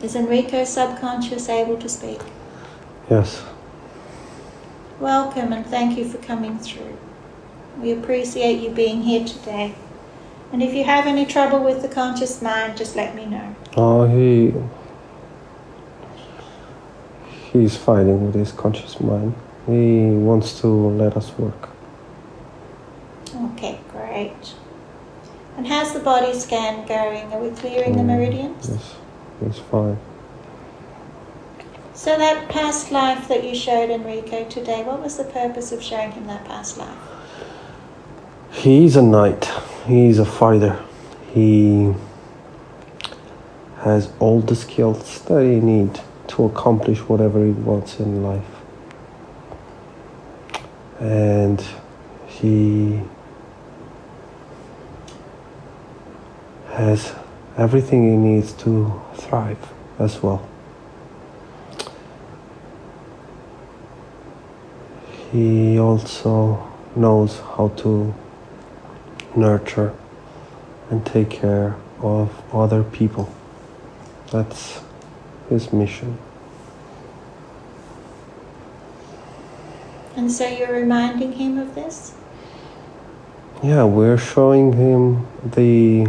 Is Enrico's subconscious able to speak? Yes. Welcome and thank you for coming through. We appreciate you being here today. And if you have any trouble with the conscious mind, just let me know. Oh, he's fighting with his conscious mind. He wants to let us work. Okay, great. And how's the body scan going? Are we clearing the meridians? Yes, it's fine. So that past life that you showed Enrico today, what was the purpose of showing him that past life? He's a knight. He's a fighter. He has all the skills that he needs to accomplish whatever he wants in life. And he has everything he needs to thrive as well. He also knows how to nurture and take care of other people. That's his mission. And so you're reminding him of this? Yeah, we're showing him the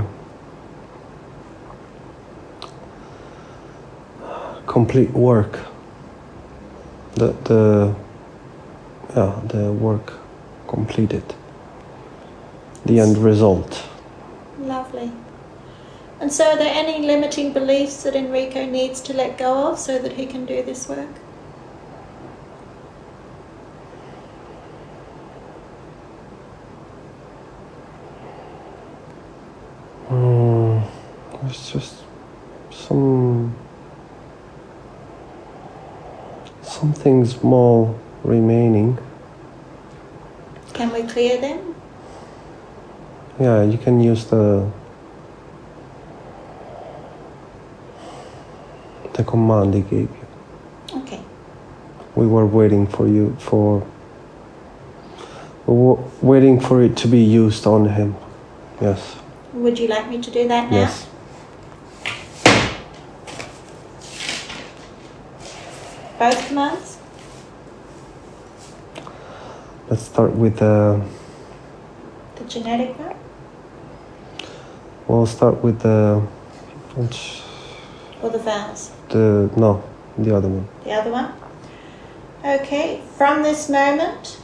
complete work. The work completed. The end result. Lovely. And so are there any limiting beliefs that Enrico needs to let go of so that he can do this work? There's just something small remaining. Can we clear them? Yeah, you can use the command he gave you. Okay. We were waiting waiting for it to be used on him. Yes. Would you like me to do that now? Yes. Both commands? Let's start with the genetic one? We'll start with the Or the vowels? the other one. The other one? Okay, from this moment,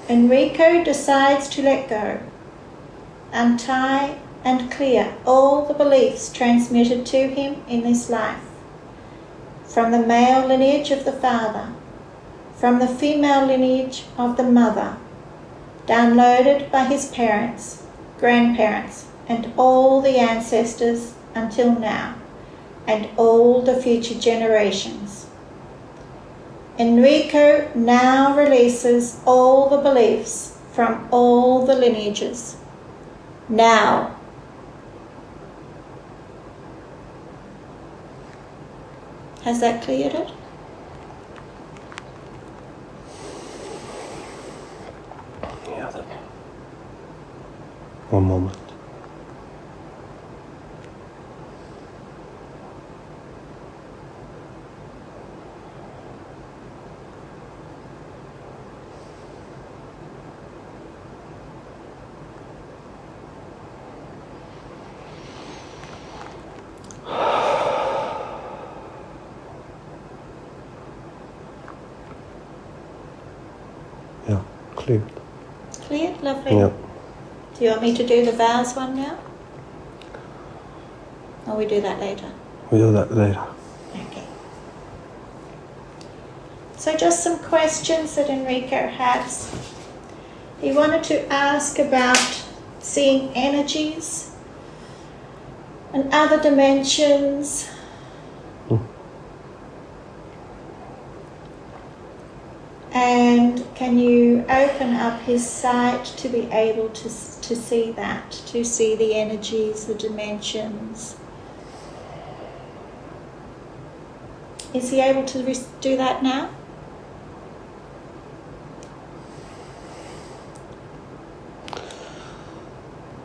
Enrico decides to let go, untie and clear all the beliefs transmitted to him in this life, from the male lineage of the father, from the female lineage of the mother, downloaded by his parents, grandparents, and all the ancestors until now, and all the future generations. Enrico now releases all the beliefs from all the lineages. Now. Has that cleared it? Yeah. One moment. Yeah, cleared. Cleared? Lovely. Yeah. Do you want me to do the vows one now? Or we do that later? We do that later. Okay. So just some questions that Enrico has. He wanted to ask about seeing energies and other dimensions. And can you open up his sight to be able to see that, to see the energies, the dimensions? Is he able to do that now?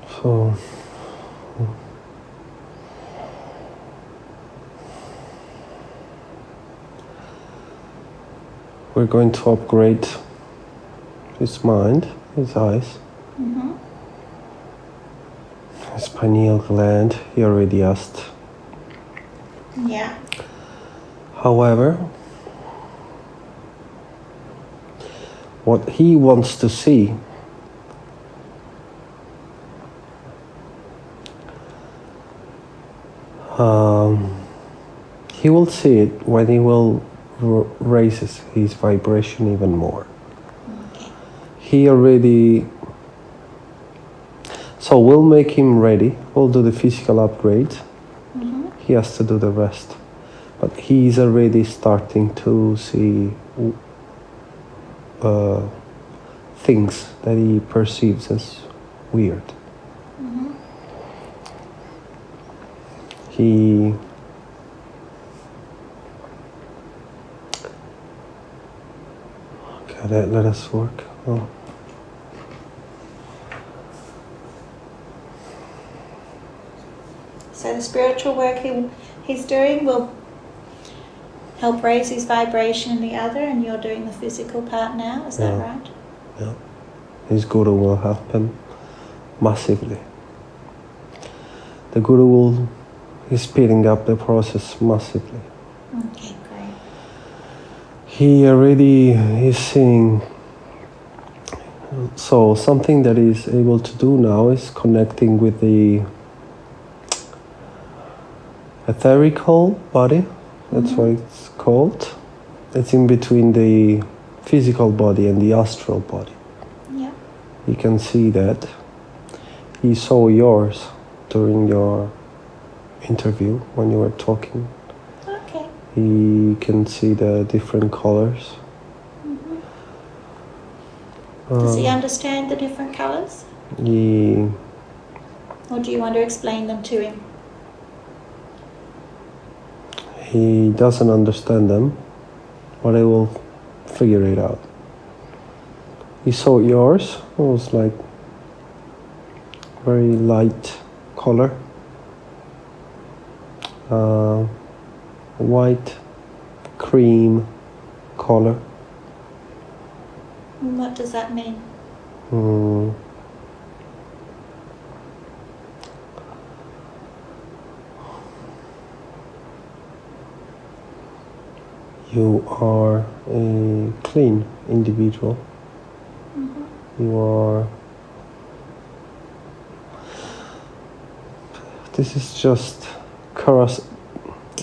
So, we're going to upgrade his mind, his eyes. Mm-hmm. His pineal gland, he already asked. Yeah. However, what he wants to see he will see it when he will raises his vibration even more. Okay. He already, so we'll make him ready. We'll do the physical upgrade. Mm-hmm. He has to do the rest. But he's already starting to see things that he perceives as weird. Mm-hmm. He okay, let us work. Oh. So the spiritual work he's doing will help raise his vibration in the other, and you're doing the physical part now, is that right? Yeah. His guru will help him massively. The guru is speeding up the process massively. Okay, great. He already is seeing, so something that he's able to do now is connecting with the etherical body. That's what it's called. It's in between the physical body and the astral body. Yeah. You can see that. He saw yours during your interview when you were talking. Okay. He can see the different colors. Mm-hmm. Does he understand the different colours? Or do you want to explain them to him? He doesn't understand them, but I will figure it out. He saw yours. It was like very light color. White, cream color. What does that mean? You are a clean individual. Mm-hmm. You are... This is just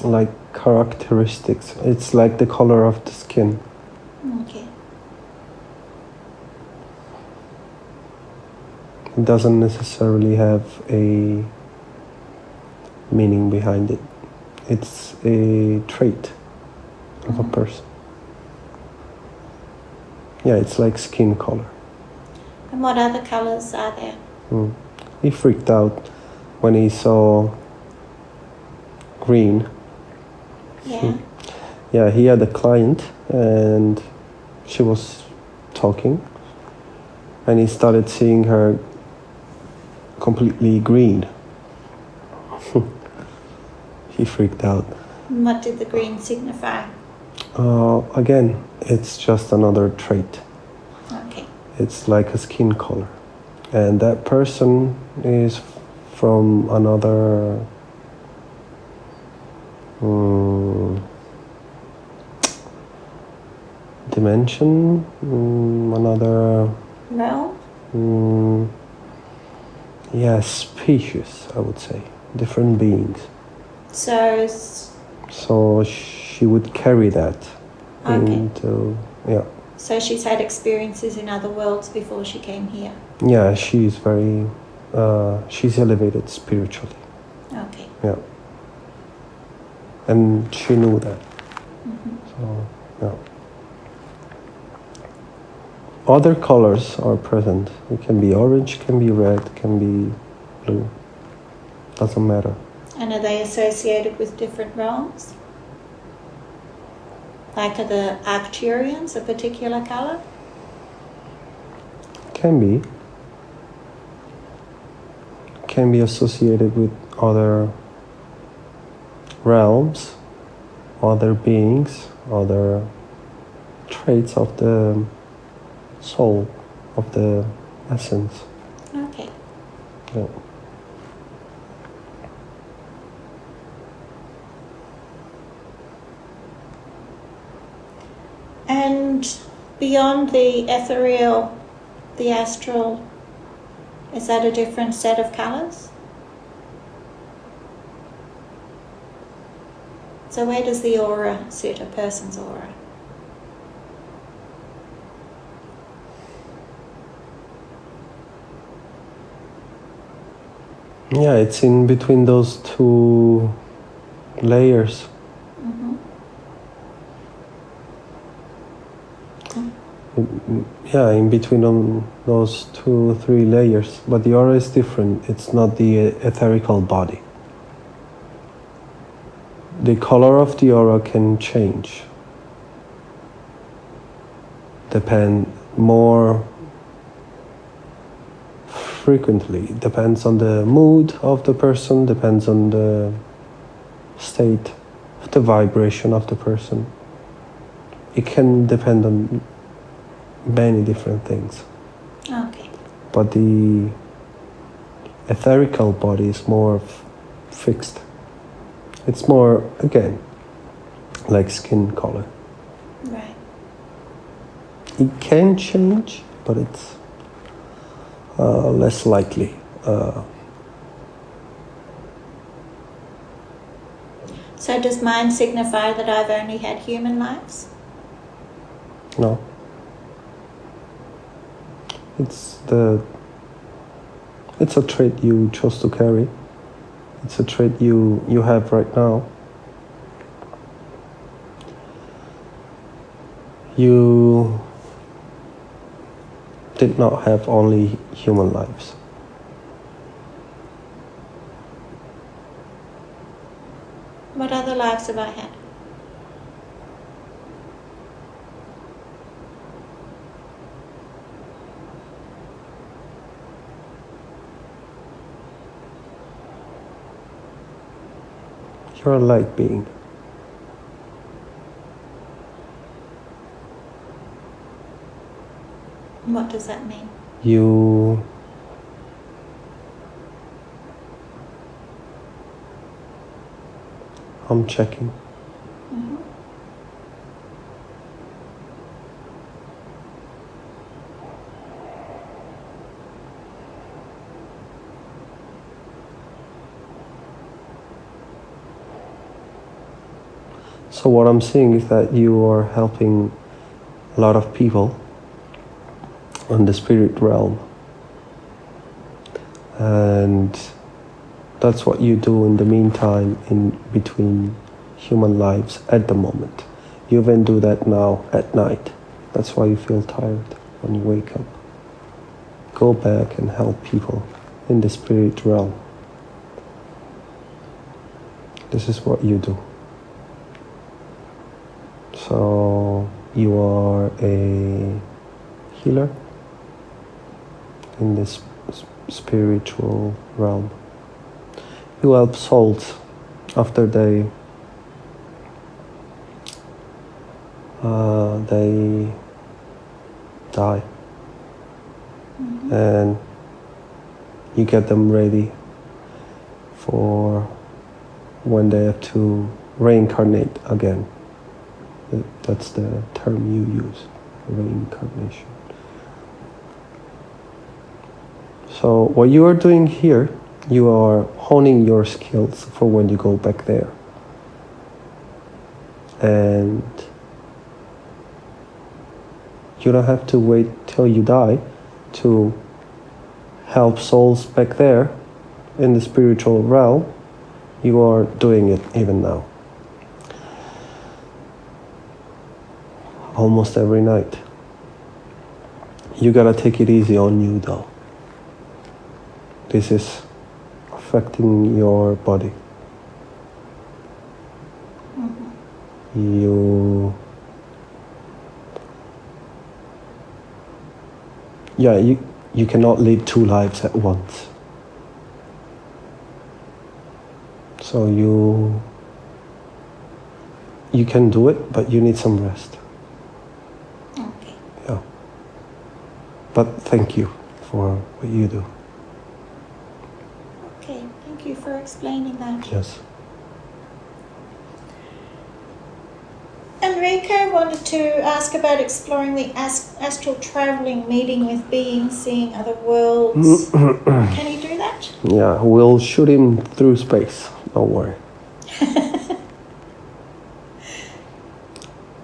like characteristics. It's like the color of the skin. Okay. It doesn't necessarily have a meaning behind it. It's a trait of a person. Yeah, it's like skin color. And what other colours are there? He freaked out when he saw green. Yeah. Yeah, he had a client and she was talking and he started seeing her completely green. He freaked out. And what did the green signify? Again, it's just another trait. Okay. It's like a skin color. And that person is from another dimension, another realm? Yeah, species, I would say. Different beings. So she would carry that into, yeah. So she's had experiences in other worlds before she came here? Yeah, she's very, she's elevated spiritually. Okay. Yeah. And she knew that. Mm-hmm. So, yeah. Other colors are present. It can be orange, can be red, can be blue. Doesn't matter. And are they associated with different realms? Like are the Arcturians a particular colour? Can be. Can be associated with other realms, other beings, other traits of the soul, of the essence. Okay. Yeah. And beyond the ethereal, the astral, is that a different set of colours? So where does the aura sit, a person's aura? Yeah, it's in between those two layers. Yeah, in between those 2-3 layers. But the aura is different. It's not the etherical body. The color of the aura can change. Depend more frequently. Depends on the mood of the person, depends on the state of the vibration of the person. It can depend on many different things. Okay. But the etherical body is more fixed. It's more, again, like skin color. Right. It can change, but it's less likely. So does mine signify that I've only had human lives? No. It's a trait you chose to carry. It's a trait you have right now. You did not have only human lives. What other lives have I had? You're a light being. What does that mean? I'm checking. Mm-hmm. So what I'm seeing is that you are helping a lot of people on the spirit realm. And that's what you do in the meantime, in between human lives at the moment. You even do that now at night. That's why you feel tired when you wake up. Go back and help people in the spirit realm. This is what you do. So you are a healer in this spiritual realm. You help souls after they die. Mm-hmm. And you get them ready for when they have to reincarnate again. That's the term you use, reincarnation. So what you are doing here, you are honing your skills for when you go back there. And you don't have to wait till you die to help souls back there in the spiritual realm. You are doing it even now. Almost every night. You gotta take it easy on you though. This is affecting your body. Mm-hmm. You cannot live two lives at once. So you can do it, but you need some rest. But thank you for what you do. Okay, thank you for explaining that. Yes. Enrico wanted to ask about exploring the astral travelling, meeting with beings, seeing other worlds. Can he do that? Yeah, we'll shoot him through space. Don't worry.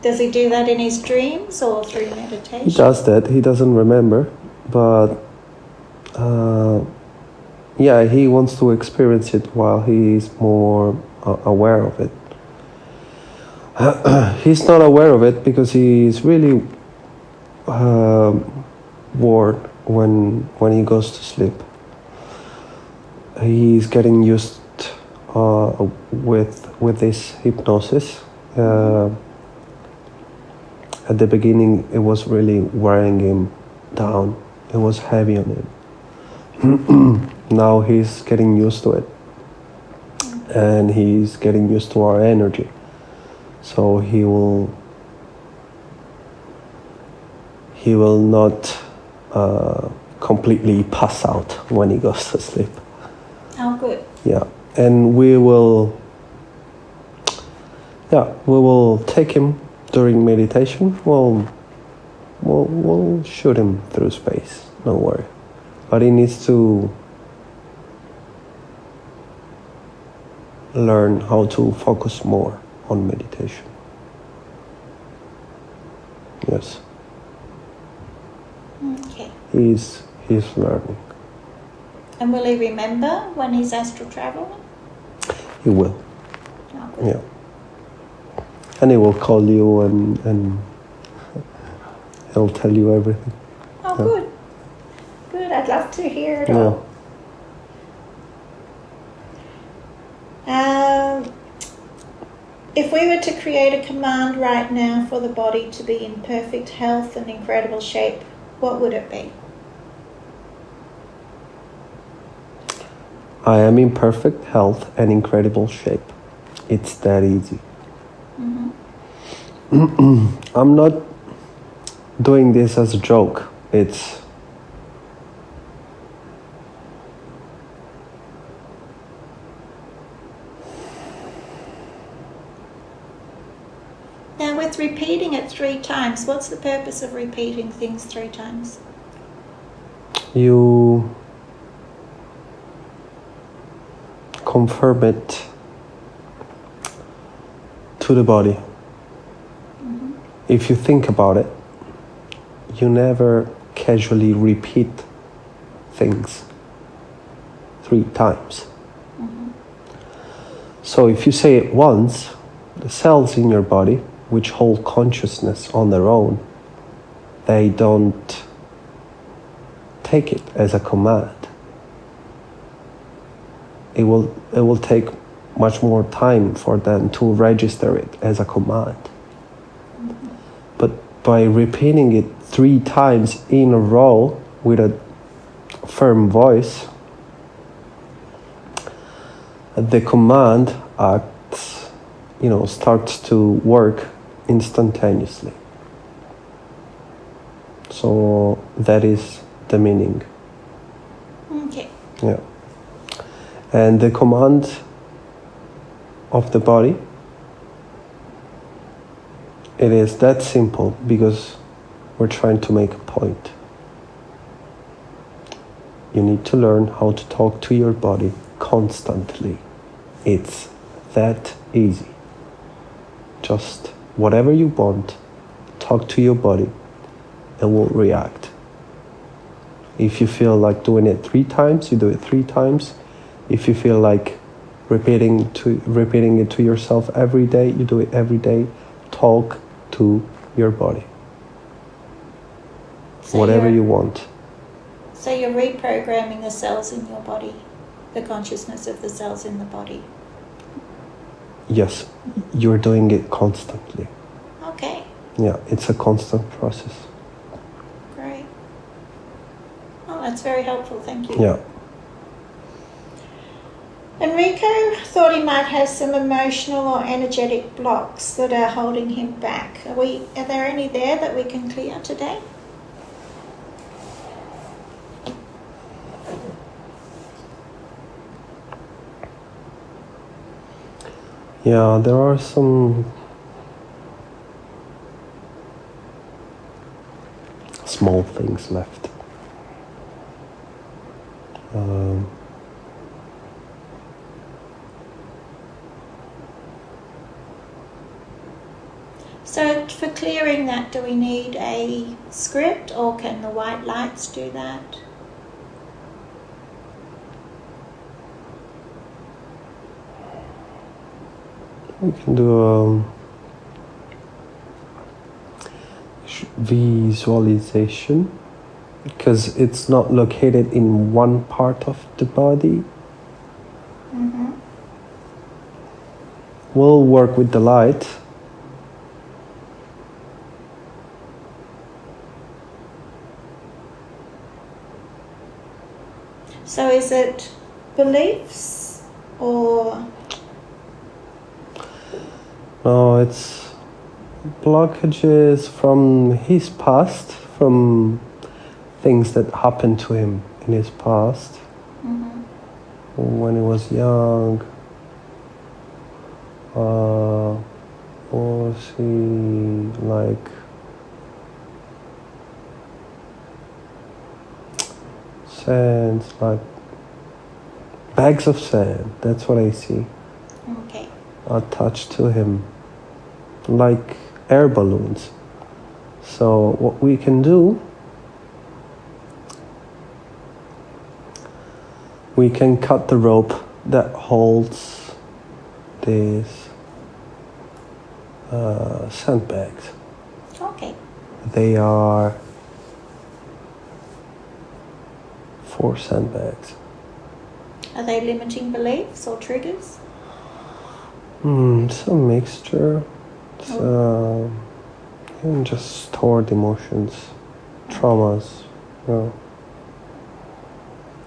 Does he do that in his dreams or through meditation? He does that. He doesn't remember, but yeah, he wants to experience it while he's more aware of it. He's not aware of it because he's really bored when he goes to sleep. He's getting used with this hypnosis. At the beginning, it was really wearing him down. It was heavy on him. Now he's getting used to it, and he's getting used to our energy. So he will not completely pass out when he goes to sleep. Oh, good. Yeah, and we will take him during meditation. We'll shoot him through space. Don't worry, but he needs to learn how to focus more on meditation. Yes. Okay. He's learning. And will he remember when he's astral travelling? He will. Oh, good. Yeah. And he will call you and he'll tell you everything. Oh, Yeah. good. Good. I'd love to hear it Yeah. all. If we were to create a command right now for the body to be in perfect health and incredible shape, what would it be? I am in perfect health and incredible shape. It's that easy. Mm-hmm. I'm not doing this as a joke. It's Now, with repeating it 3 times, what's the purpose of repeating things 3 times? you confirm it to the body. Mm-hmm. If you think about it, you never casually repeat things 3 times. Mm-hmm. So if you say it once, the cells in your body, which hold consciousness on their own, they don't take it as a command. It will take much more time for them to register it as a command. Mm-hmm. But by repeating it 3 times in a row with a firm voice, the command acts, starts to work instantaneously. So that is the meaning. Okay. Yeah. And the command of the body, it is that simple because we're trying to make a point. You need to learn how to talk to your body constantly. It's that easy. Just whatever you want, talk to your body, it will react. If you feel like doing it 3 times, you do it 3 times. If you feel like repeating it to yourself every day, you do it every day. Talk to your body. So whatever you want. So you're reprogramming the cells in your body, the consciousness of the cells in the body. Yes, you're doing it constantly. Okay, Yeah, it's a constant process. great. Oh, that's very helpful, thank you. Yeah. Enrico thought he might have some emotional or energetic blocks that are holding him back. Are there any there that we can clear today? Yeah, there are some small things left. So for clearing that, do we need a script, or can the white lights do that? We can do visualization, because it's not located in one part of the body. Mm-hmm. We'll work with the light. So is it beliefs or? No, it's blockages from his past, from things that happened to him in his past. Mm-hmm. When he was young. Was he like sand, like bags of sand? That's what I see. Okay. Attached to him, like air balloons. So what we can do, we can cut the rope that holds these sandbags. Okay. They are 4 sandbags. Are they limiting beliefs or triggers? Some mixture. And just stored emotions, traumas.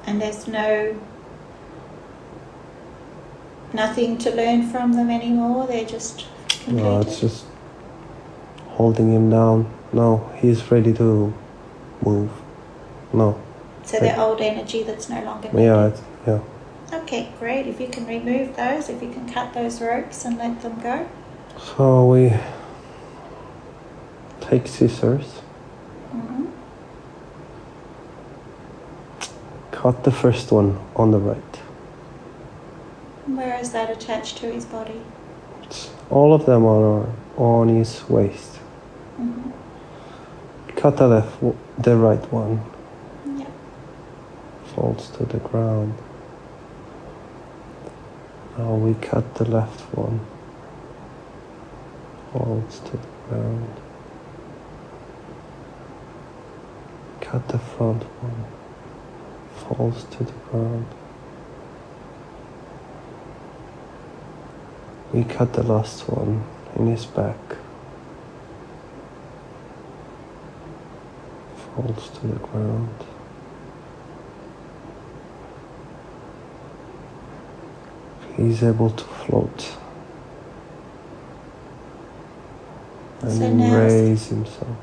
And there's nothing to learn from them anymore. They're just completed. No, it's just holding him down. No, he's ready to move. No. So they're old energy that's no longer needed. Yeah. Okay, great. If you can remove those, if you can cut those ropes and let them go. So we take scissors, Mm-hmm. cut the first one on the right. Where is that attached to his body? All of them are on his waist. Mm-hmm. Cut the right one. Yep. Falls to the ground. Now we cut the left one. Falls to the ground. Cut the front one. Falls to the ground. We cut the last one in his back. Falls to the ground. He's able to float and raise himself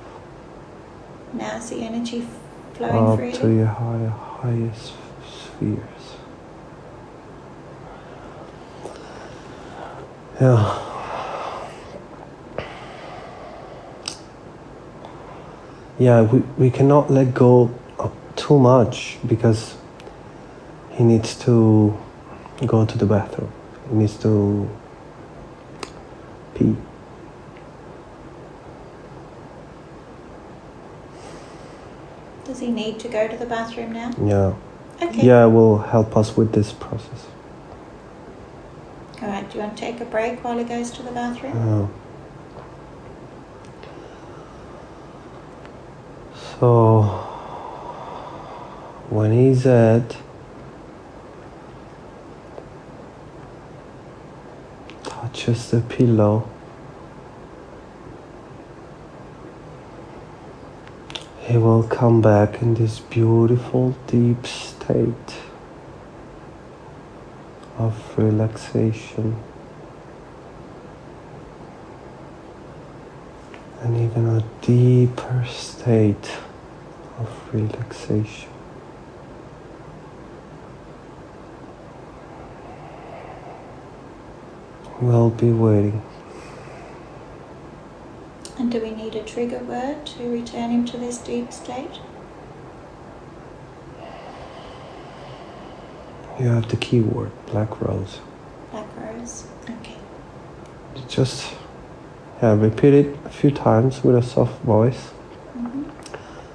Now's the energy flowing up freely. to your highest spheres. Yeah, we cannot let go too much, because he needs to go to the bathroom. He needs to pee. Does he need to go to the bathroom now? Yeah. Okay. Yeah, it will help us with this process. All right, do you want to take a break while he goes to the bathroom? Yeah. So, when he's touches the pillow, he will come back in this beautiful deep state of relaxation, and even a deeper state of relaxation. We'll be waiting. And do we need a trigger word to return him to this deep state? You have the key word, black rose. Black rose, okay. Just repeat it a few times with a soft voice. Mm-hmm.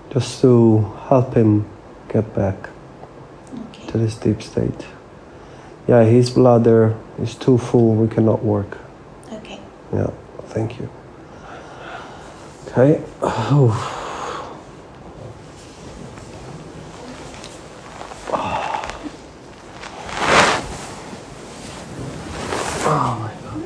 Just to help him get back Okay. to this deep state. Yeah, his bladder is too full, we cannot work. Okay. Yeah, thank you. Okay. Oh. Oh my God.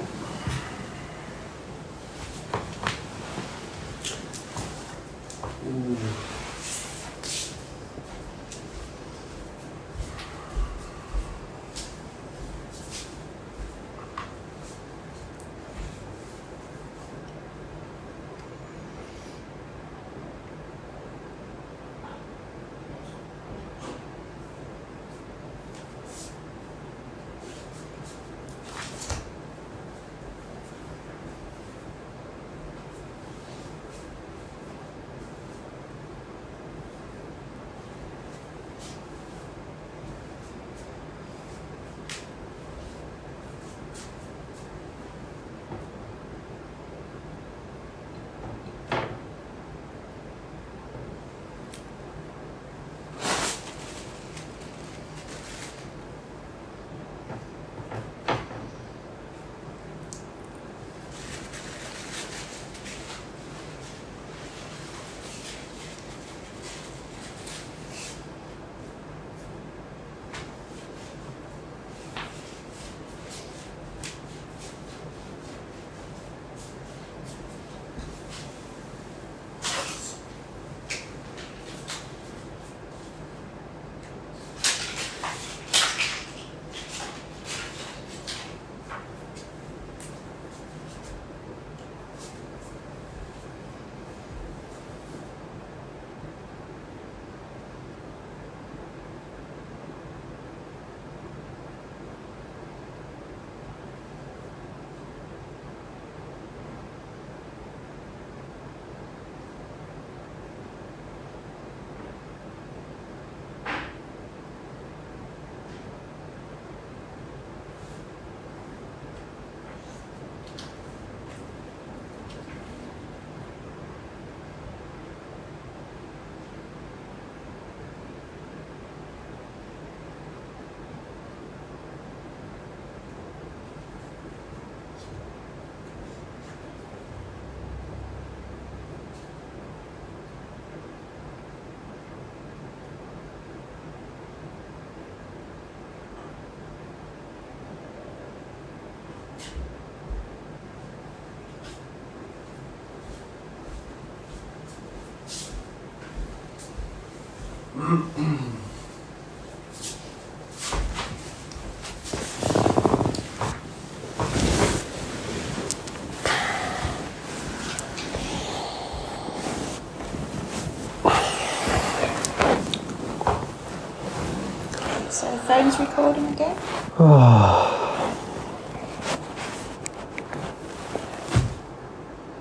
So phone's recording again?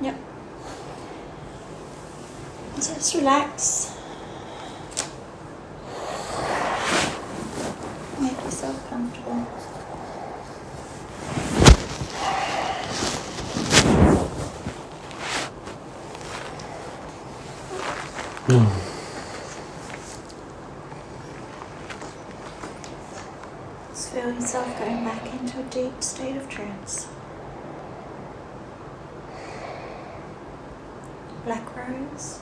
Yep. Just relax. Make yourself comfortable. Just feel yourself going back into a deep state of trance. Black rose.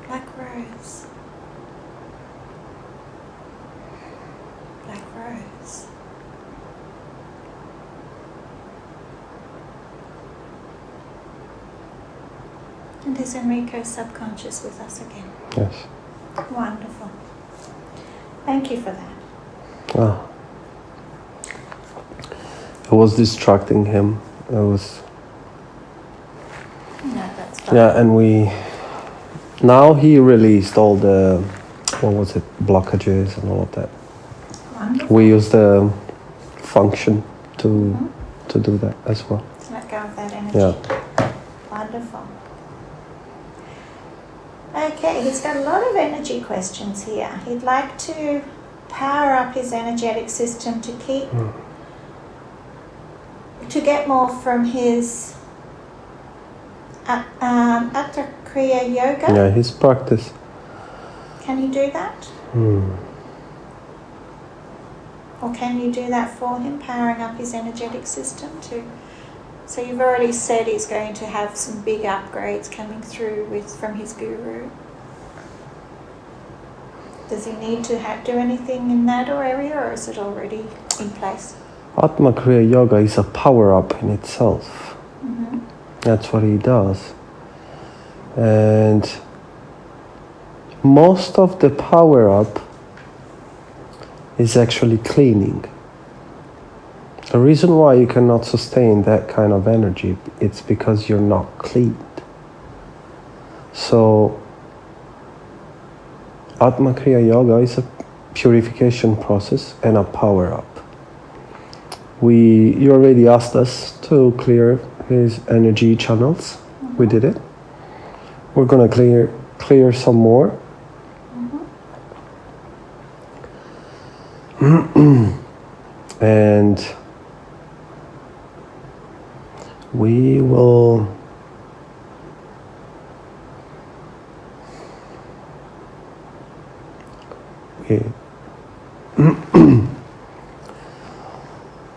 Black rose. Black rose. And is Enrico's subconscious with us again? Yes. Wonderful. Thank you for that. Ah. I was distracting him. No, that's fine. Yeah, and now he released all the, what was it, blockages and all of that. Wonderful. We used the function to do that as well. To let go of that energy. Yeah. Wonderful. Okay, he's got a lot of energy questions here. He'd like to power up his energetic system to get more from his Atta Kriya Yoga. Yeah, his practice. Can he do that? Or can you do that for him, powering up his energetic system too? So you've already said he's going to have some big upgrades coming through from his guru. Does he need to do anything in that area, or is it already in place? Atma Kriya Yoga is a power-up in itself. That's what he does. And most of the power-up is actually cleaning. The reason why you cannot sustain that kind of energy, it's because you're not cleaned. So Atma Kriya Yoga is a purification process and a power-up. You already asked us to clear his energy channels. We did it. We're gonna clear some more. And we will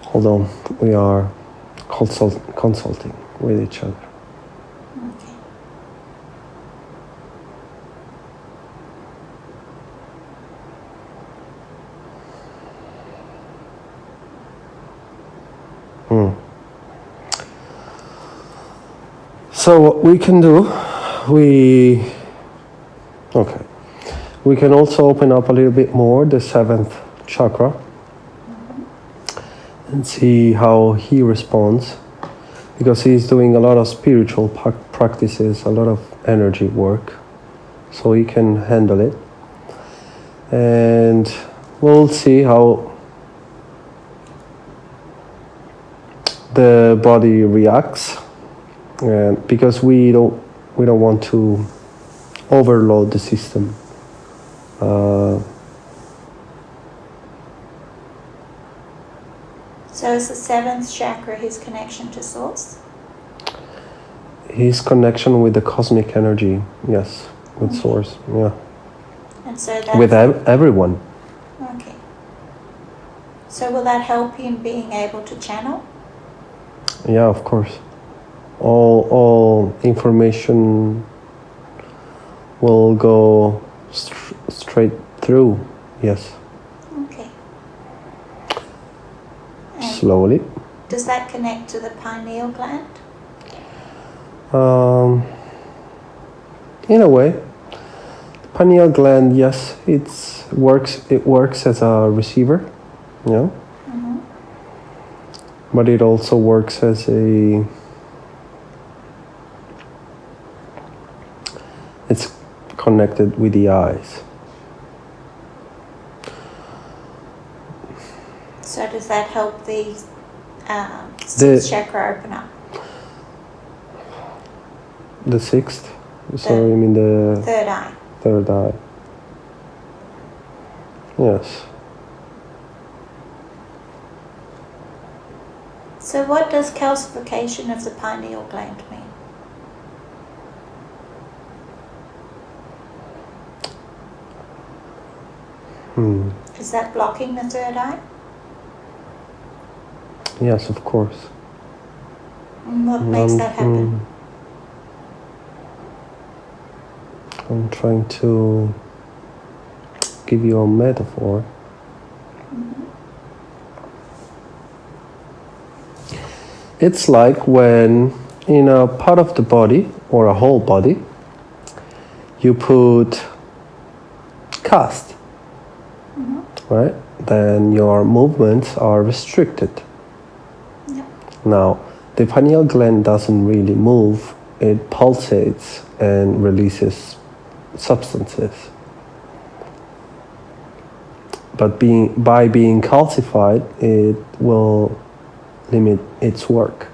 hold on, we are consulting with each other. So what we can do, we can also open up a little bit more the 7th chakra and see how he responds, because he's doing a lot of spiritual practices, a lot of energy work, so he can handle it. And we'll see how the body reacts. Because we don't want to overload the system. So is the 7th chakra his connection to Source? His connection with the cosmic energy, yes, with Source, yeah. And so that's... With everyone. Okay. So will that help him being able to channel? Yeah, of course. All information will go straight through, yes. Okay. Slowly. Does that connect to the pineal gland? In a way. The pineal gland, yes, it works as a receiver, you know? But it also works as it's connected with the eyes. So does that help the 6th chakra open up? The 6th? Sorry, you mean the... 3rd eye. 3rd eye. Yes. So what does calcification of the pineal gland mean? Is that blocking the 3rd eye? Yes, of course. And what makes that happen? I'm trying to give you a metaphor. It's like when in a part of the body or a whole body you put cast, right? Then your movements are restricted. Yep. Now, the pineal gland doesn't really move, it pulsates and releases substances. but by being calcified, it will limit its work.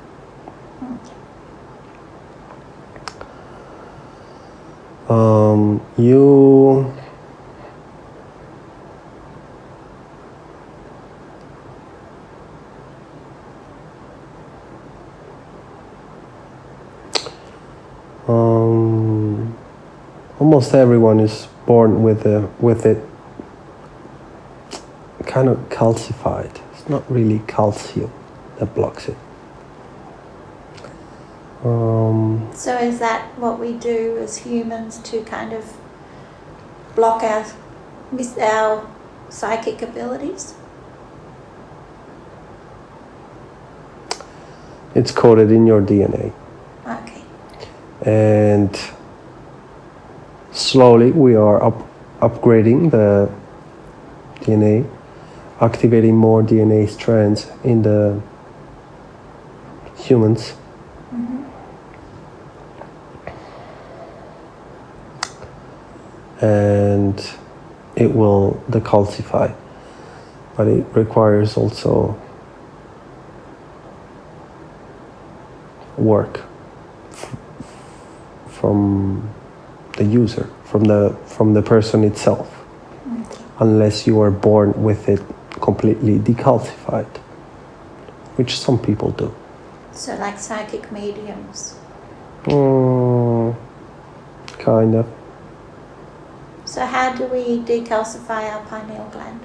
You almost everyone is born with it kind of calcified. It's not really calcium that blocks it. So is that what we do as humans to kind of block our psychic abilities? It's coded in your DNA. Okay. And slowly we are upgrading the DNA, activating more DNA strands in the humans. And it will decalcify, but it requires also work from the user, from the person itself, unless you are born with it completely decalcified, which some people do. So like psychic mediums? Kind of. So how do we decalcify our pineal gland?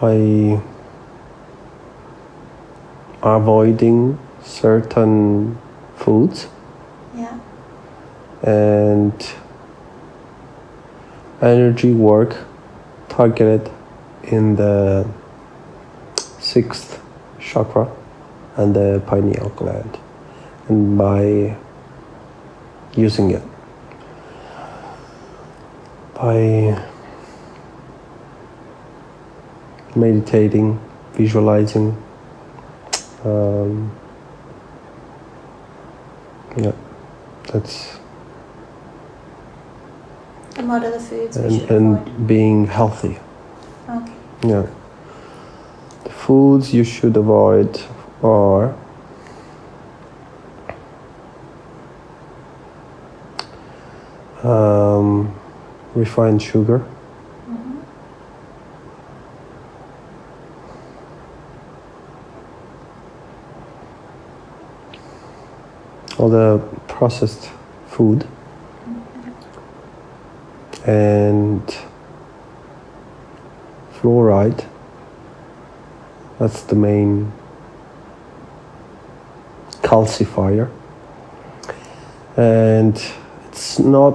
By avoiding certain foods. Yeah. And energy work targeted in the 6th chakra and the pineal gland. And by using it, by meditating, visualizing, that's. And what are the foods we should and avoid? Being healthy. Okay. Yeah. The foods you should avoid are refined sugar, all the processed food, and fluoride. That's the main calcifier. And it's not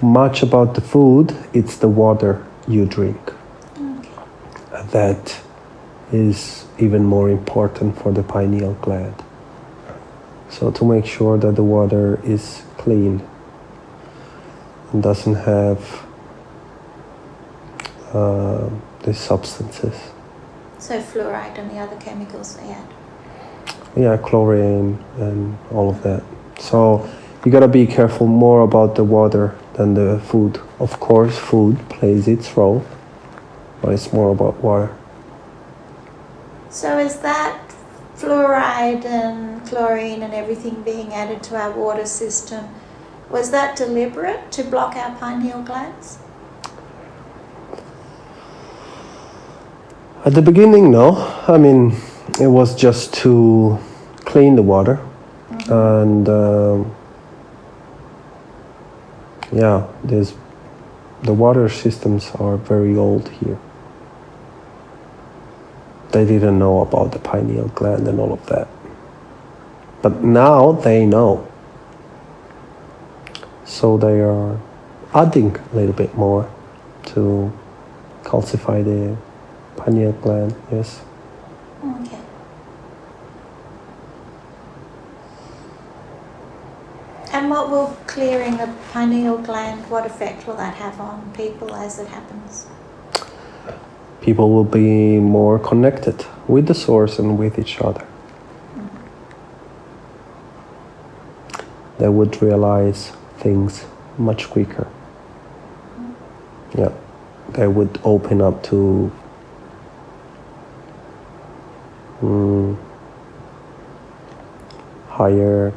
much about the food, it's the water you drink. Okay. That is even more important for the pineal gland. So to make sure that the water is clean and doesn't have these substances. So fluoride and the other chemicals they add? Yeah, chlorine and all of that. So you gotta be careful more about the water than the food. Of course, food plays its role, but it's more about water. So is that fluoride and chlorine and everything being added to our water system, was that deliberate to block our pineal glands? At the beginning, no. I mean, it was just to clean the water. And the water systems are very old here. They didn't know about the pineal gland and all of that. But now they know. So they are adding a little bit more to calcify the pineal gland, yes. Okay. And what will clearing the pineal gland, what effect will that have on people as it happens? People will be more connected with the source and with each other. They would realize things much quicker. Yeah, they would open up to higher.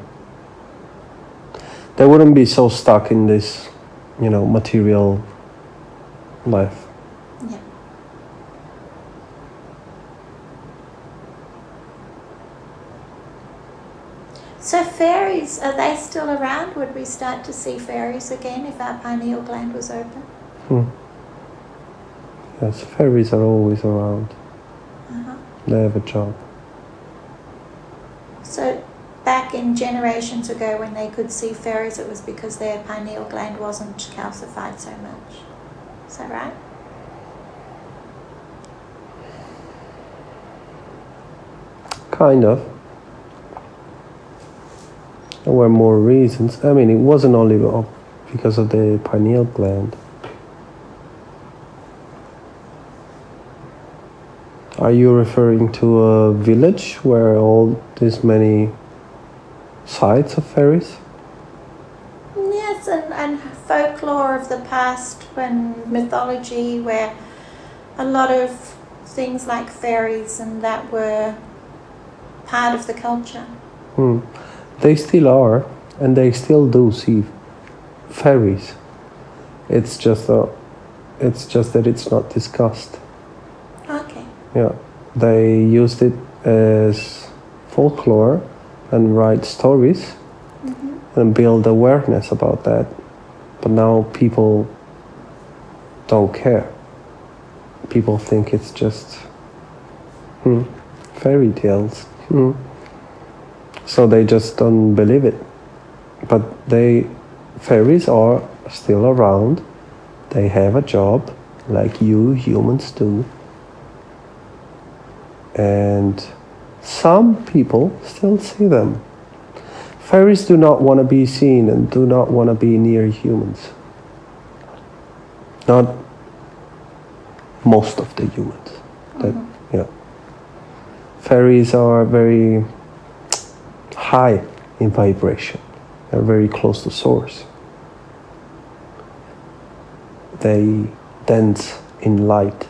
They wouldn't be so stuck in this, material life. Yeah. So fairies, are they still around? Would we start to see fairies again if our pineal gland was open? Yes, fairies are always around. Uh-huh. They have a job. So back in generations ago when they could see fairies, it was because their pineal gland wasn't calcified so much. Is that right? Kind of. There were more reasons. I mean, it wasn't only because of the pineal gland. Are you referring to a village where all these many sites of fairies? Yes, and folklore of the past, when mythology, where a lot of things like fairies and that were part of the culture. They still are, and they still do see fairies. It's just that it's not discussed. Okay. Yeah, they used it as folklore and write stories and build awareness about that. But now people don't care. People think it's just fairy tales. So they just don't believe it. But fairies are still around. They have a job like you humans do. And some people still see them. Fairies do not want to be seen and do not want to be near humans. Not most of the humans. Fairies are very high in vibration. They're very close to source. They dance in light.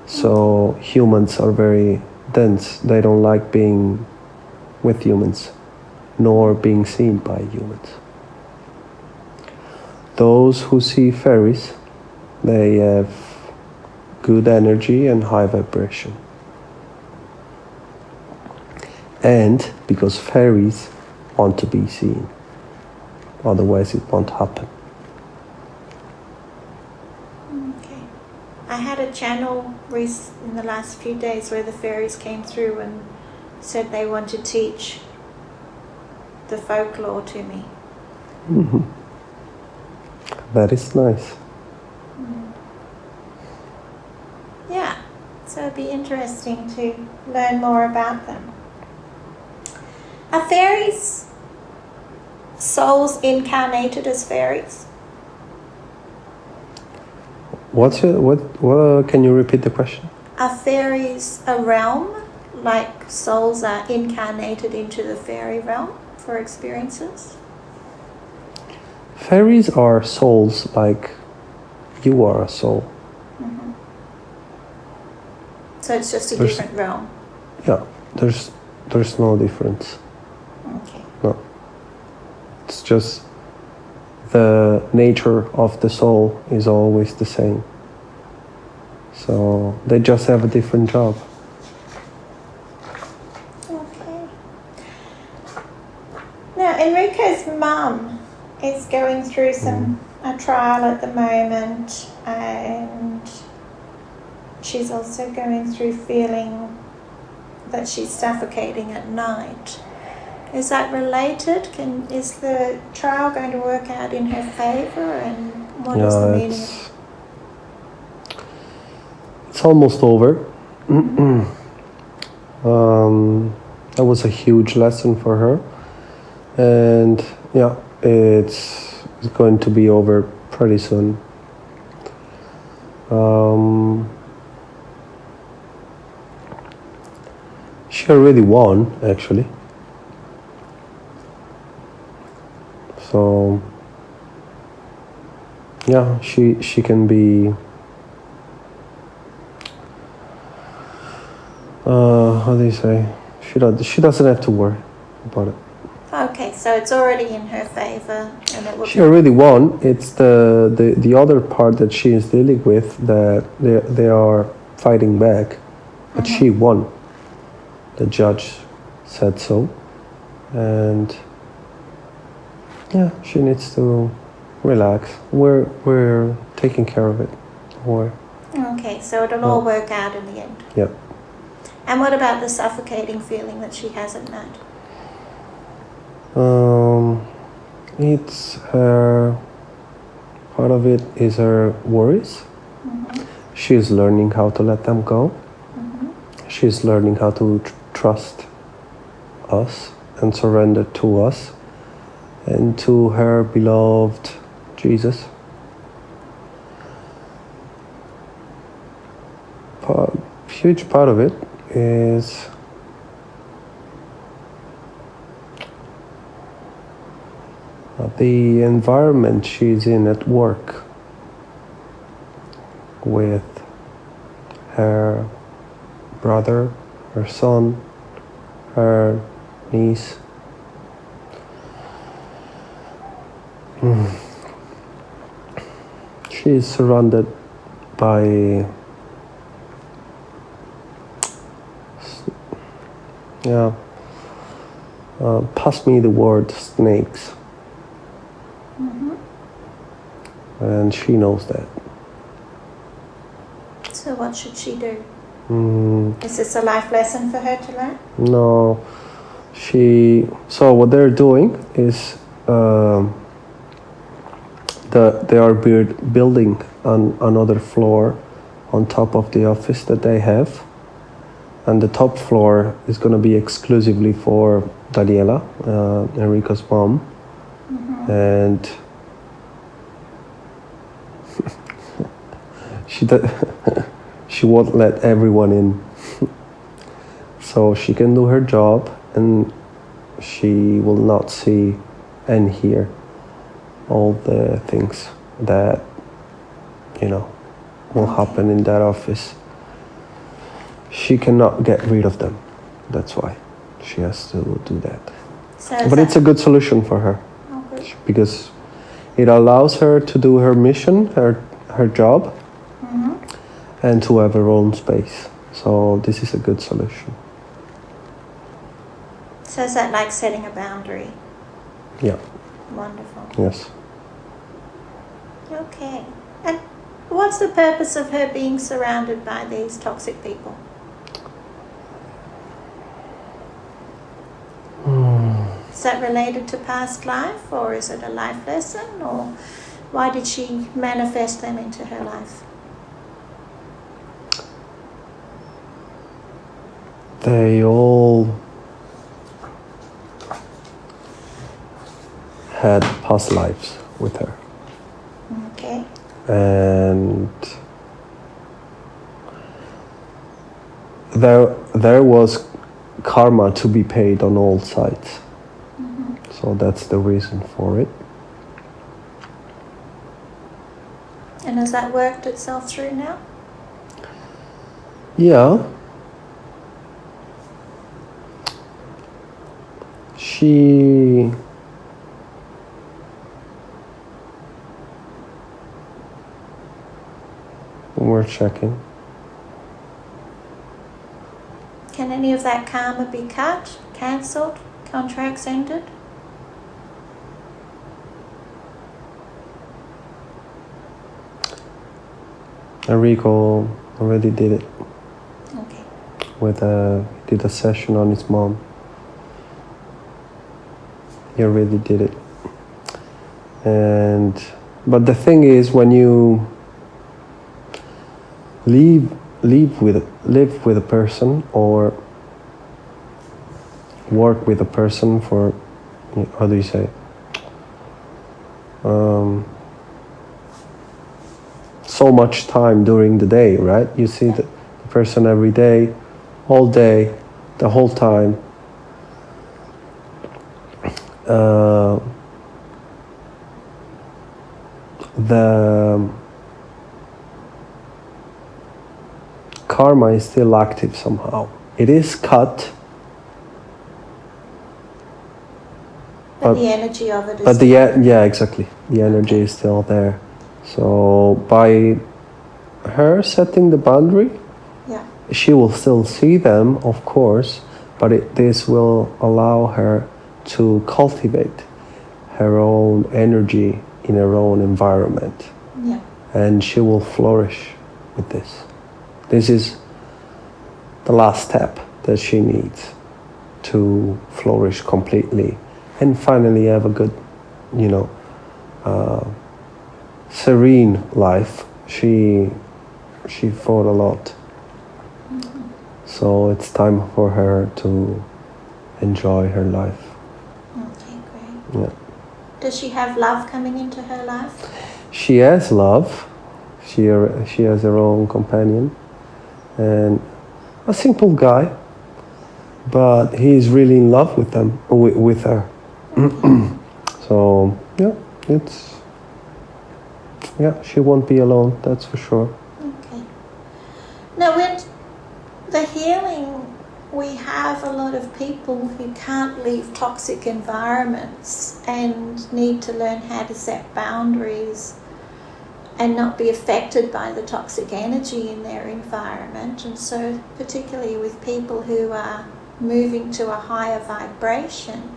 So humans are very dense. They don't like being with humans, nor being seen by humans. Those who see fairies, they have good energy and high vibration. And because fairies want to be seen, otherwise it won't happen. Okay. I had a channel in the last few days where the fairies came through and said they want to teach the folklore to me. That is nice. Yeah, so it'd be interesting to learn more about them. Are fairies souls incarnated as fairies? What? Can you repeat the question? Are fairies a realm, like souls are incarnated into the fairy realm for experiences? Fairies are souls like you are a soul. So it's just a different realm? Yeah, there's no difference. Okay. No. It's just the nature of the soul is always the same. So they just have a different job. Okay. Now, Enrico's mum is going through a trial at the moment, and she's also going through feeling that she's suffocating at night. Is that related? Is the trial going to work out in her favour, and what is the meaning of it? It's almost over. That was a huge lesson for her, and it's going to be over pretty soon. She already won, actually. So Yeah, she can be how do you say, she doesn't have to worry about it. Okay, so it's already in her favor, and it will. She already won. It's the other part that she is dealing with that they are fighting back, but she won. The judge said so, and yeah, she needs to relax. We're taking care of it. Okay, so it'll all work out in the end. Yep. And what about the suffocating feeling that she has at night? It's her. Part of it is her worries. She is learning how to let them go. She is learning how to trust us and surrender to us and to her beloved Jesus. Huge part of it is the environment she's in at work with her brother, her son, her niece. She is surrounded by pass me the word snakes. And she knows that. So what should she do? Is this a life lesson for her to learn? No. So what they're doing is they are building another floor on top of the office that they have. And the top floor is going to be exclusively for Daniela, Enrico's mom. And she won't let everyone in. So she can do her job and she will not see and hear all the things that, will happen in that office. She cannot get rid of them. That's why she has to do that. But it's a good solution for her. Okay. Because it allows her to do her mission, her job, and to have her own space. So this is a good solution. So is that like setting a boundary? Yeah. Wonderful. Yes. Okay. And what's the purpose of her being surrounded by these toxic people? Is that related to past life, or is it a life lesson, or why did she manifest them into her life? They all had past lives with her. Okay. And there was karma to be paid on all sides. So that's the reason for it. And has that worked itself through now? Yeah. We're checking. Can any of that karma be cut, cancelled, contracts ended? Enrico already did it. Okay. Did a session on his mom. He already did it. But the thing is, when you live with a person or work with a person for, how do you say, so much time during the day, right? You see the person every day, all day, the whole time. the karma is still active somehow. It is cut, but the energy of it is but yeah, exactly. The energy is still there. So by her setting the boundary, she will still see them, of course, but this will allow her to cultivate her own energy in her own environment. Yeah. And she will flourish with this. This is the last step that she needs to flourish completely and finally have a good, serene life. She fought a lot. Mm-hmm. So it's time for her to enjoy her life. Okay, great. Yeah. Does she have love coming into her life? She has love. She has her own companion. And a simple guy, but he's really in love with them, with her. Okay. So she won't be alone. That's for sure. Okay. Now, with the healing, we have a lot of people who can't leave toxic environments and need to learn how to set boundaries and not be affected by the toxic energy in their environment. And so particularly with people who are moving to a higher vibration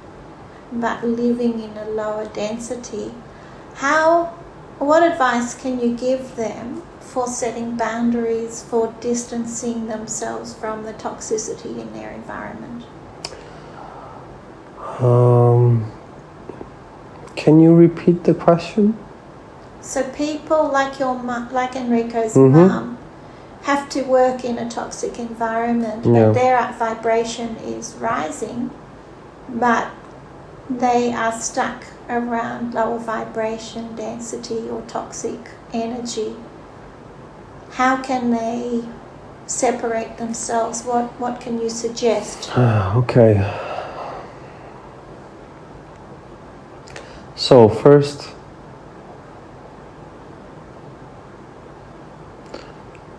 but living in a lower density, what advice can you give them for setting boundaries, for distancing themselves from the toxicity in their environment? Can you repeat the question? So people like like Enrico's mm-hmm. mum, have to work in a toxic environment, but their vibration is rising, but they are stuck around lower vibration density or toxic energy. How can they separate themselves? What can you suggest? Okay. So first,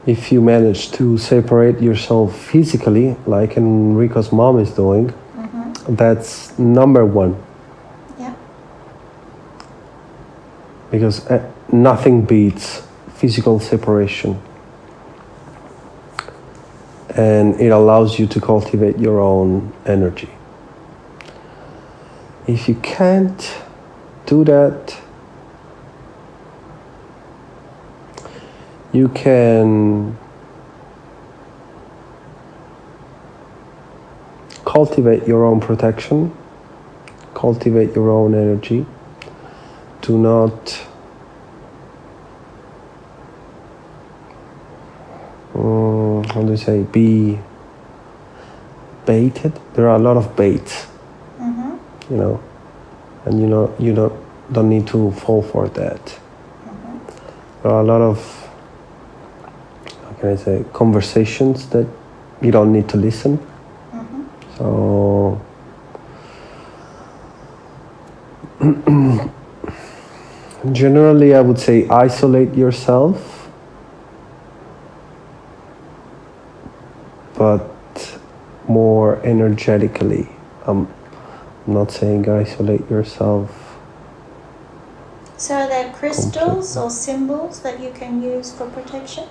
if you manage to separate yourself physically, like Enrico's mom is doing, mm-hmm. that's number one. Yeah. Because nothing beats physical separation. And it allows you to cultivate your own energy. If you can't do that, you can cultivate your own protection, cultivate your own energy. Do not be baited. There are a lot of baits, mm-hmm. And you don't need to fall for that. Mm-hmm. There are a lot of conversations that you don't need to listen. Mm-hmm. So generally I would say isolate yourself, but more energetically. I'm not saying isolate yourself. So are there crystals or symbols that you can use for protection?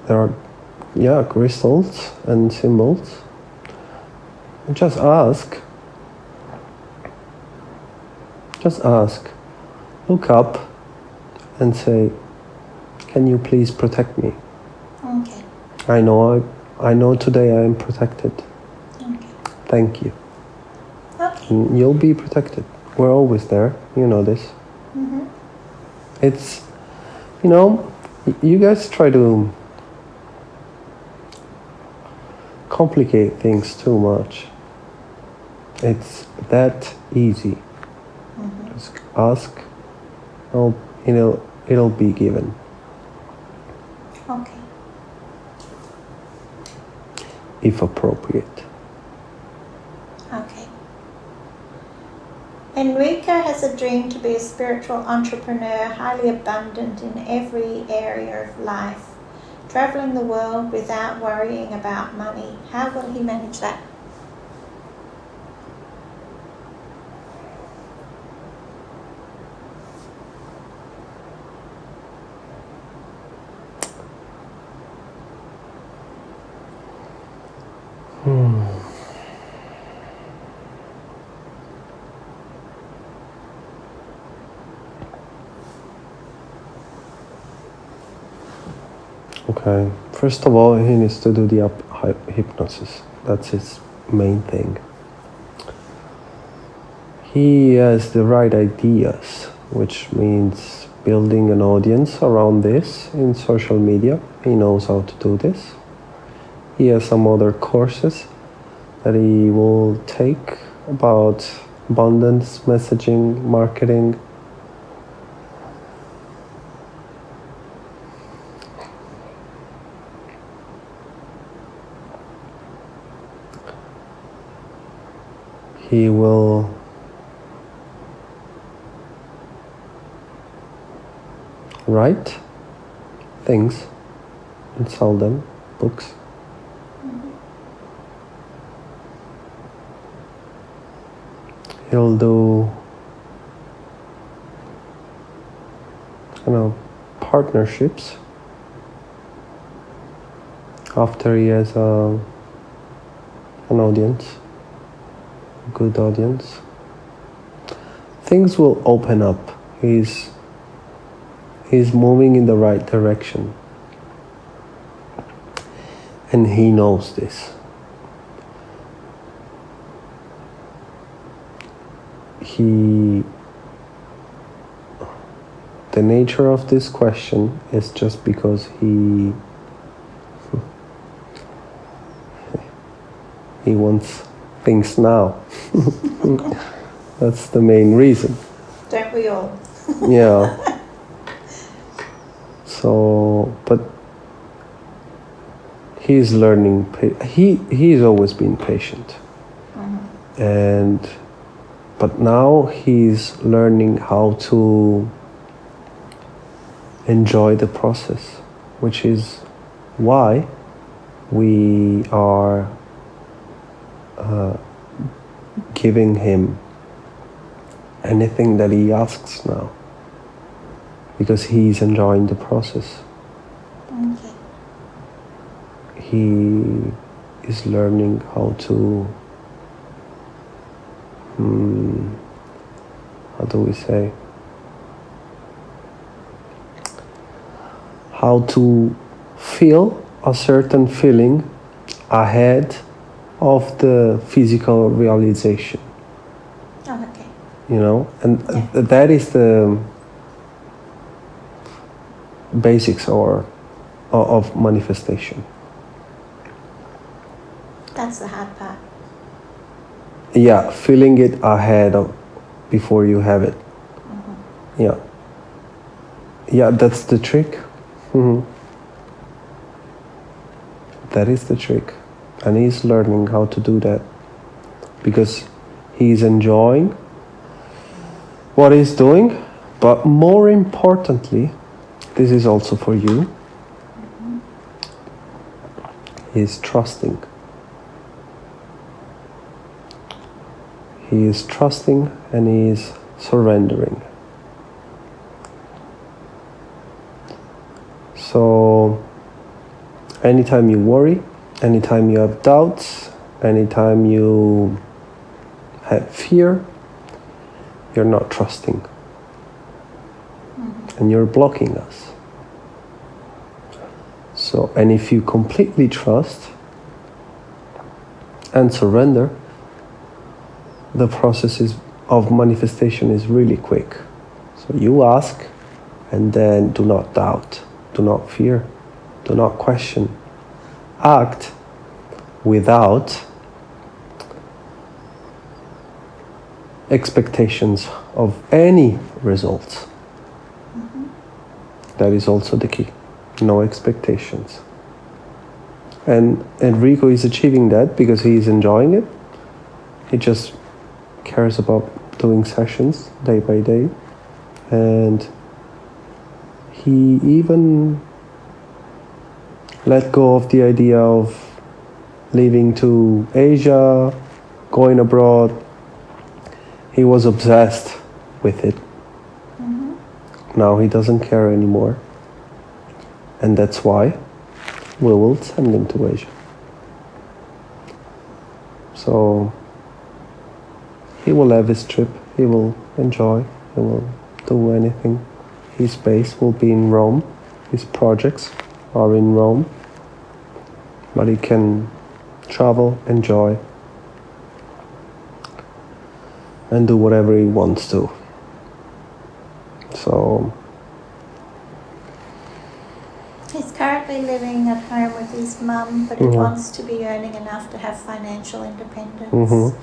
There are crystals and symbols. Just ask. Look up and say, can you please protect me? Okay. I know today I am protected. Okay. Thank you. Okay. And you'll be protected. We're always there. You know this. Mm-hmm. It's, you guys try to complicate things too much. It's that easy. Mm-hmm. Just ask, it'll be given. Okay. If appropriate. Okay. Enrico has a dream to be a spiritual entrepreneur, highly abundant in every area of life, traveling the world without worrying about money. How will he manage that? Okay, first of all, he needs to do the hypnosis. That's his main thing. He has the right ideas, which means building an audience around this in social media. He knows how to do this. He has some other courses that he will take about abundance, messaging, marketing. He will write things and sell them, books. He'll do, partnerships after he has an audience, a good audience. Things will open up. He's moving in the right direction. And he knows this. The nature of this question is just because he wants things now. That's the main reason. Don't we all? Yeah. So, but he's learning. He's always been patient, but now he's learning how to enjoy the process, which is why we are giving him anything that he asks now, because he's enjoying the process. Okay. He is learning how to, how do we say, how to feel a certain feeling ahead of the physical realization. Oh, okay. And that is the basics of manifestation. That's the hard part. Yeah, feeling it ahead of before you have it. Yeah, that's the trick. That is the trick, and he's learning how to do that because he's enjoying what he's doing. But more importantly, this is also for you, he's trusting. He is trusting and he is surrendering. So anytime you worry, anytime you have doubts, anytime you have fear, you're not trusting. And you're blocking us. So, and if you completely trust and surrender, the process of manifestation is really quick. So you ask, and then do not doubt, do not fear, do not question. Act without expectations of any results. That is also the key. No expectations. And Enrico is achieving that because he is enjoying it. He just cares about doing sessions day by day, and he even let go of the idea of leaving to Asia, going abroad. He was obsessed with it. Now he doesn't care anymore, and that's why we will send him to Asia. So he will have his trip, he will enjoy, he will do anything. His base will be in Rome, his projects are in Rome, but he can travel, enjoy, and do whatever he wants to. So he's currently living at home with his mum, but he wants to be earning enough to have financial independence.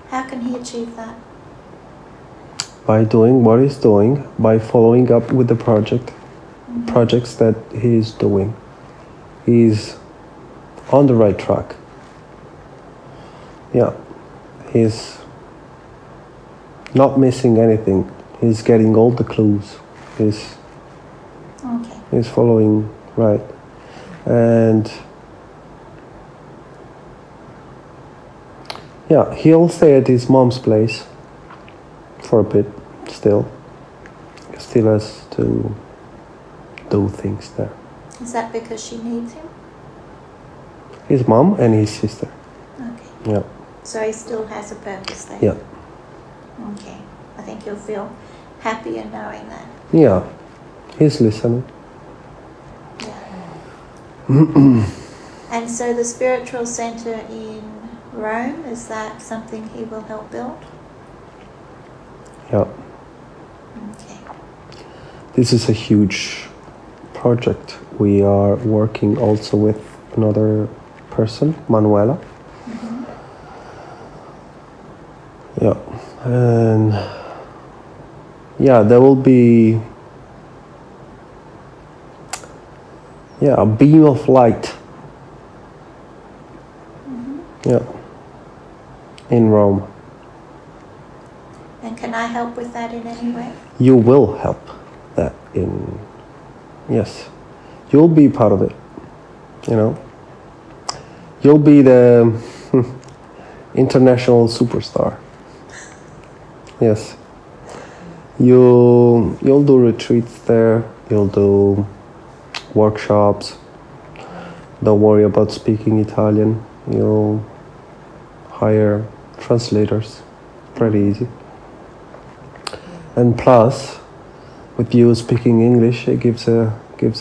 How can he achieve that? By doing what he's doing, by following up with the projects that he's doing. He's on the right track. Yeah, he's not missing anything. He's getting all the clues. He's following right. And yeah, he'll stay at his mom's place for a bit still. He still has to do things there. Is that because she needs him? His mom and his sister. Okay. Yeah. So he still has a purpose there? Yeah. Okay. I think you'll feel happier knowing that. Yeah. He's listening. Yeah. And so the spiritual center in Rome, is that something he will help build? Yeah. Okay. This is a huge project. We are working also with another person, Manuela. Yeah. And yeah, there will be a beam of light. Yeah. In Rome. And can I help with that in any way? You will help that in, yes. You'll be part of it, you know. You'll be the international superstar. Yes. You'll do retreats there, you'll do workshops. Don't worry about speaking Italian. You'll hire translators. Pretty easy. And plus, with you speaking English, it gives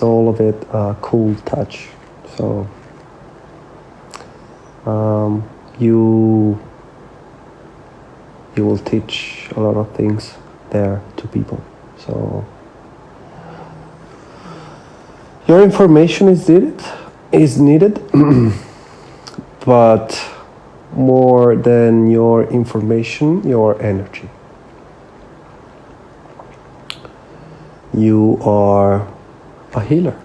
all of it a cool touch. So you will teach a lot of things there to people. So your information is needed, but more than your information, your energy. You are a healer.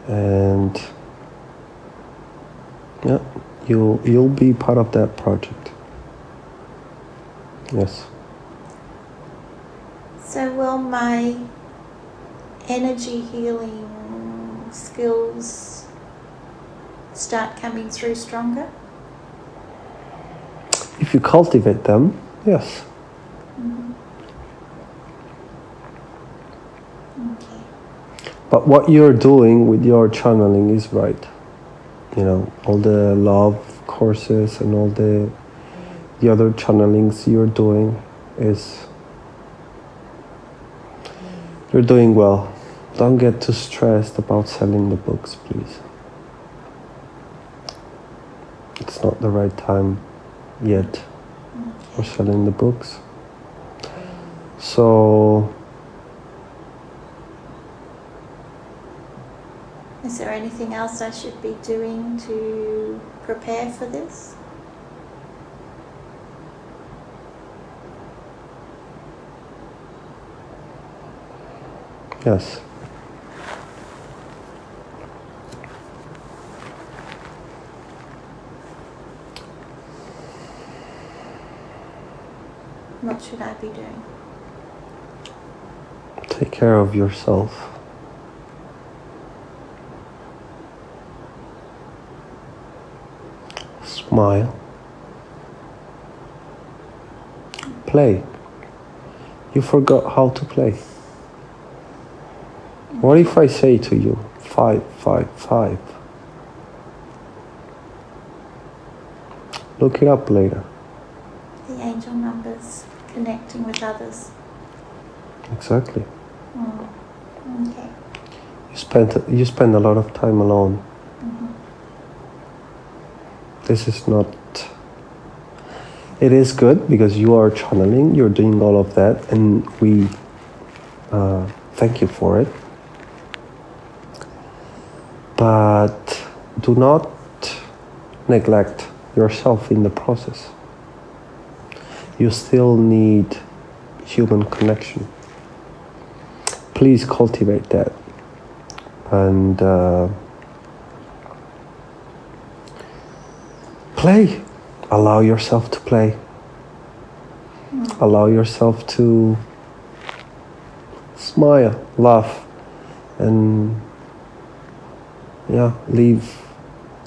And yeah, you'll be part of that project. Yes. So will my energy healing skills start coming through stronger? If you cultivate them, yes. Okay. But what you're doing with your channeling is right. You know, all the love courses and all the other channelings you're doing you're doing well. Don't get too stressed about selling the books, please. It's not the right time yet for selling the books. So is there anything else I should be doing to prepare for this? yes. What should I be doing? Take care of yourself. Smile. Play. You forgot how to play. What if I say to you, 5, 5, 5? Look it up later. The angel numbers, connecting with others. Exactly. Okay. You spend a lot of time alone. Mm-hmm. This is not... It is good because you are channeling, you're doing all of that, and we thank you for it. But do not neglect yourself in the process. You still need human connection. Please cultivate that. And play. Allow yourself to play. Allow yourself to smile, laugh, and live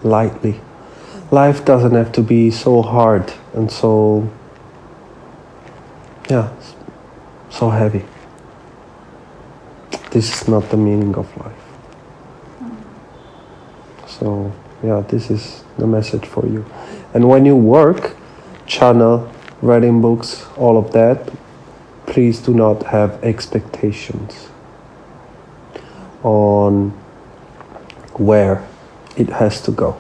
lightly. Life doesn't have to be so hard and so heavy. This is not the meaning of life. So, this is the message for you. And when you work, channel, reading books, all of that, please do not have expectations on where it has to go.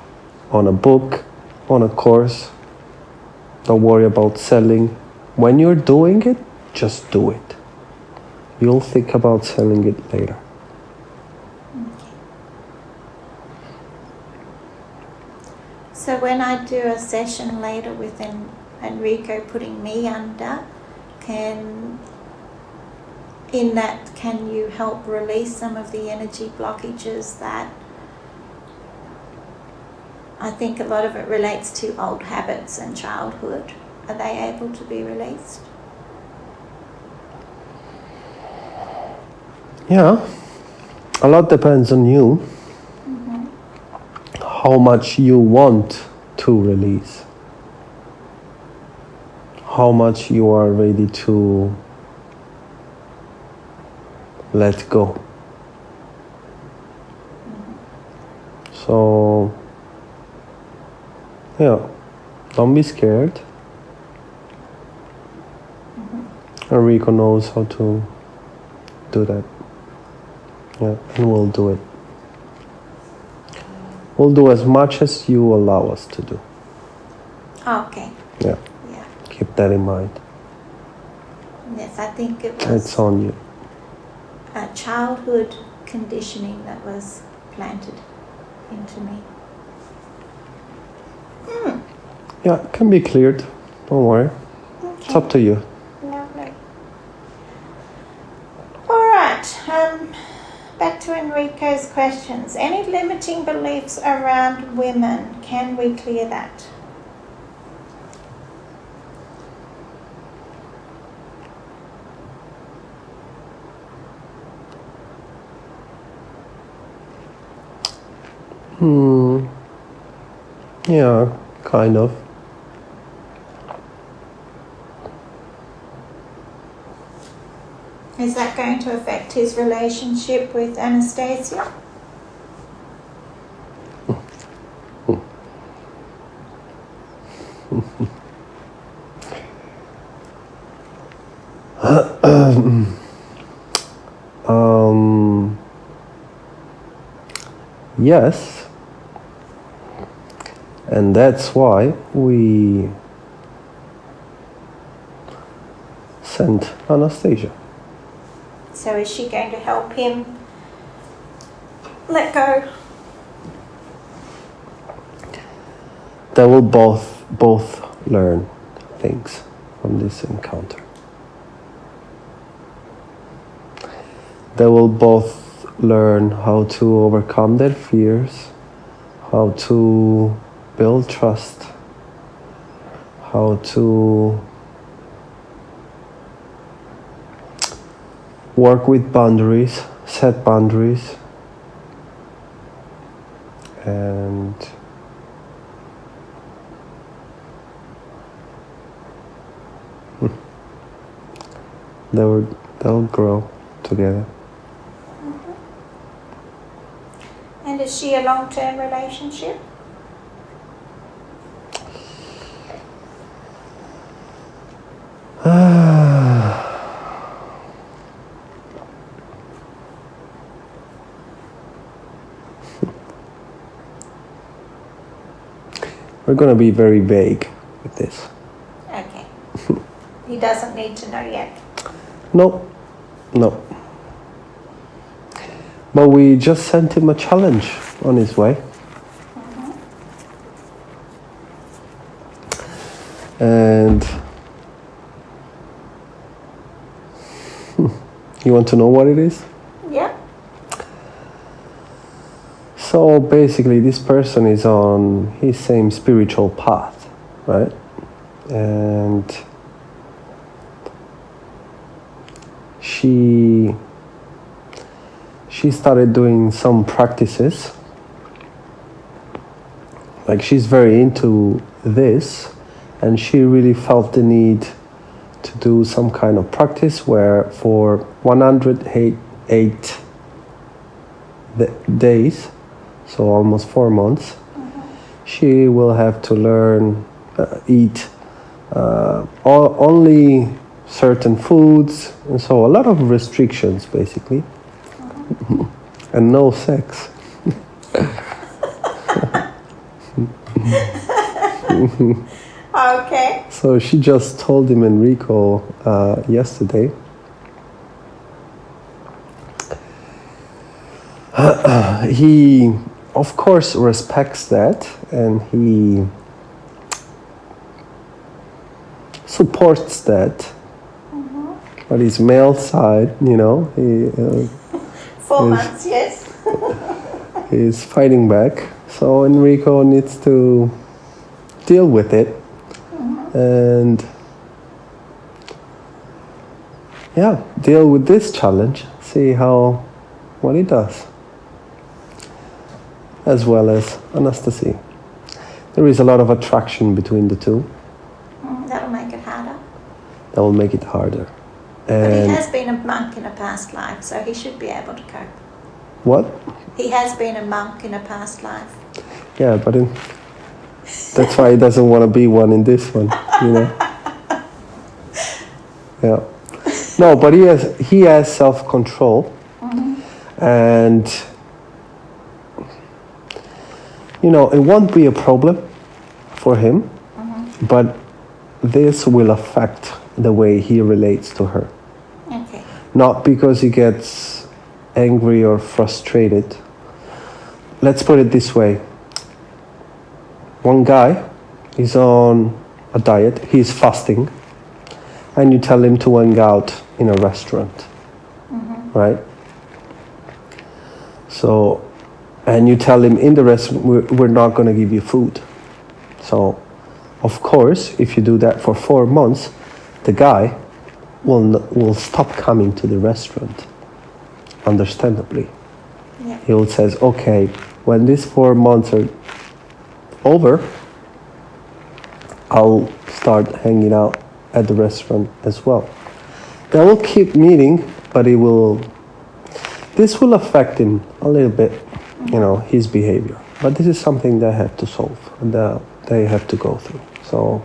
On a book, on a course. Don't worry about selling. When you're doing it, just do it. You'll think about selling it later. Okay. So when I do a session later with Enrico putting me under, can you help release some of the energy blockages that I think a lot of it relates to old habits and childhood? Are they able to be released? Yeah, a lot depends on you. Mm-hmm. How much you want to release. How much you are ready to let go. So, don't be scared. Enrico knows how to do that. And we'll do it. We'll do as much as you allow us to do. Okay. Yeah. Keep that in mind. Yes, I think it was It's on you. a childhood conditioning that was planted into me. Yeah, it can be cleared. Don't worry. Okay. It's up to you. Lovely. All right. Back to Enrico's questions. Any limiting beliefs around women? Can we clear that? Yeah, kind of. Is that going to affect his relationship with Anastasia? Yes. And that's why we sent Anastasia. So is she going to help him let go? They will both learn things from this encounter. They will both learn how to overcome their fears, how to build trust, how to work with boundaries, set boundaries, and they'll grow together. And is she a long-term relationship? We're going to be very vague with this. Okay. He doesn't need to know yet. No. But we just sent him a challenge on his way. And you want to know what it is? Yeah. So basically this person is on his same spiritual path, right? And she started doing some practices. Like, she's very into this, and she really felt the need to do some kind of practice where for 108 days, so almost 4 months, she will have to learn eat only certain foods, and so a lot of restrictions basically. And no sex. Okay. So she just told him, Enrico, yesterday. He, of course, respects that, and he supports that. But his male side, he 4 months, yes. is fighting back. So Enrico needs to deal with it. And deal with this challenge, see what he does, as well as Anastasia. There is a lot of attraction between the two. That'll make it harder. That will make it harder. But he And has been a monk in a past life, so he should be able to cope. what? He has been a monk in a past life. Yeah, but that's why he doesn't want to be one in this one, Yeah. No, but he has self-control, and it won't be a problem for him, but this will affect the way he relates to her. Okay. Not because he gets angry or frustrated. Let's put it this way. One guy is on a diet, he's fasting, and you tell him to hang out in a restaurant, right? So, and you tell him in the restaurant, we're not going to give you food. So, of course, if you do that for 4 months, the guy will stop coming to the restaurant, understandably. Yeah. He will say, okay, when these 4 months are over, I'll start hanging out at the restaurant as well. They will keep meeting, but this will affect him a little bit, his behavior. But this is something they have to solve, and they have to go through. So,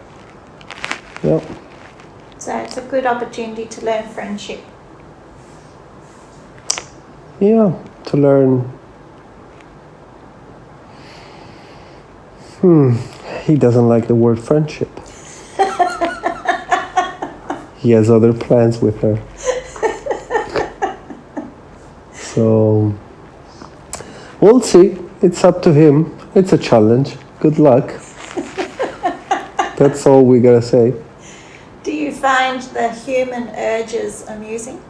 yeah. So it's a good opportunity to learn friendship. Yeah, to learn. He doesn't like the word friendship. He has other plans with her. So, we'll see. It's up to him. It's a challenge. Good luck. That's all we gotta say. Do you find the human urges amusing?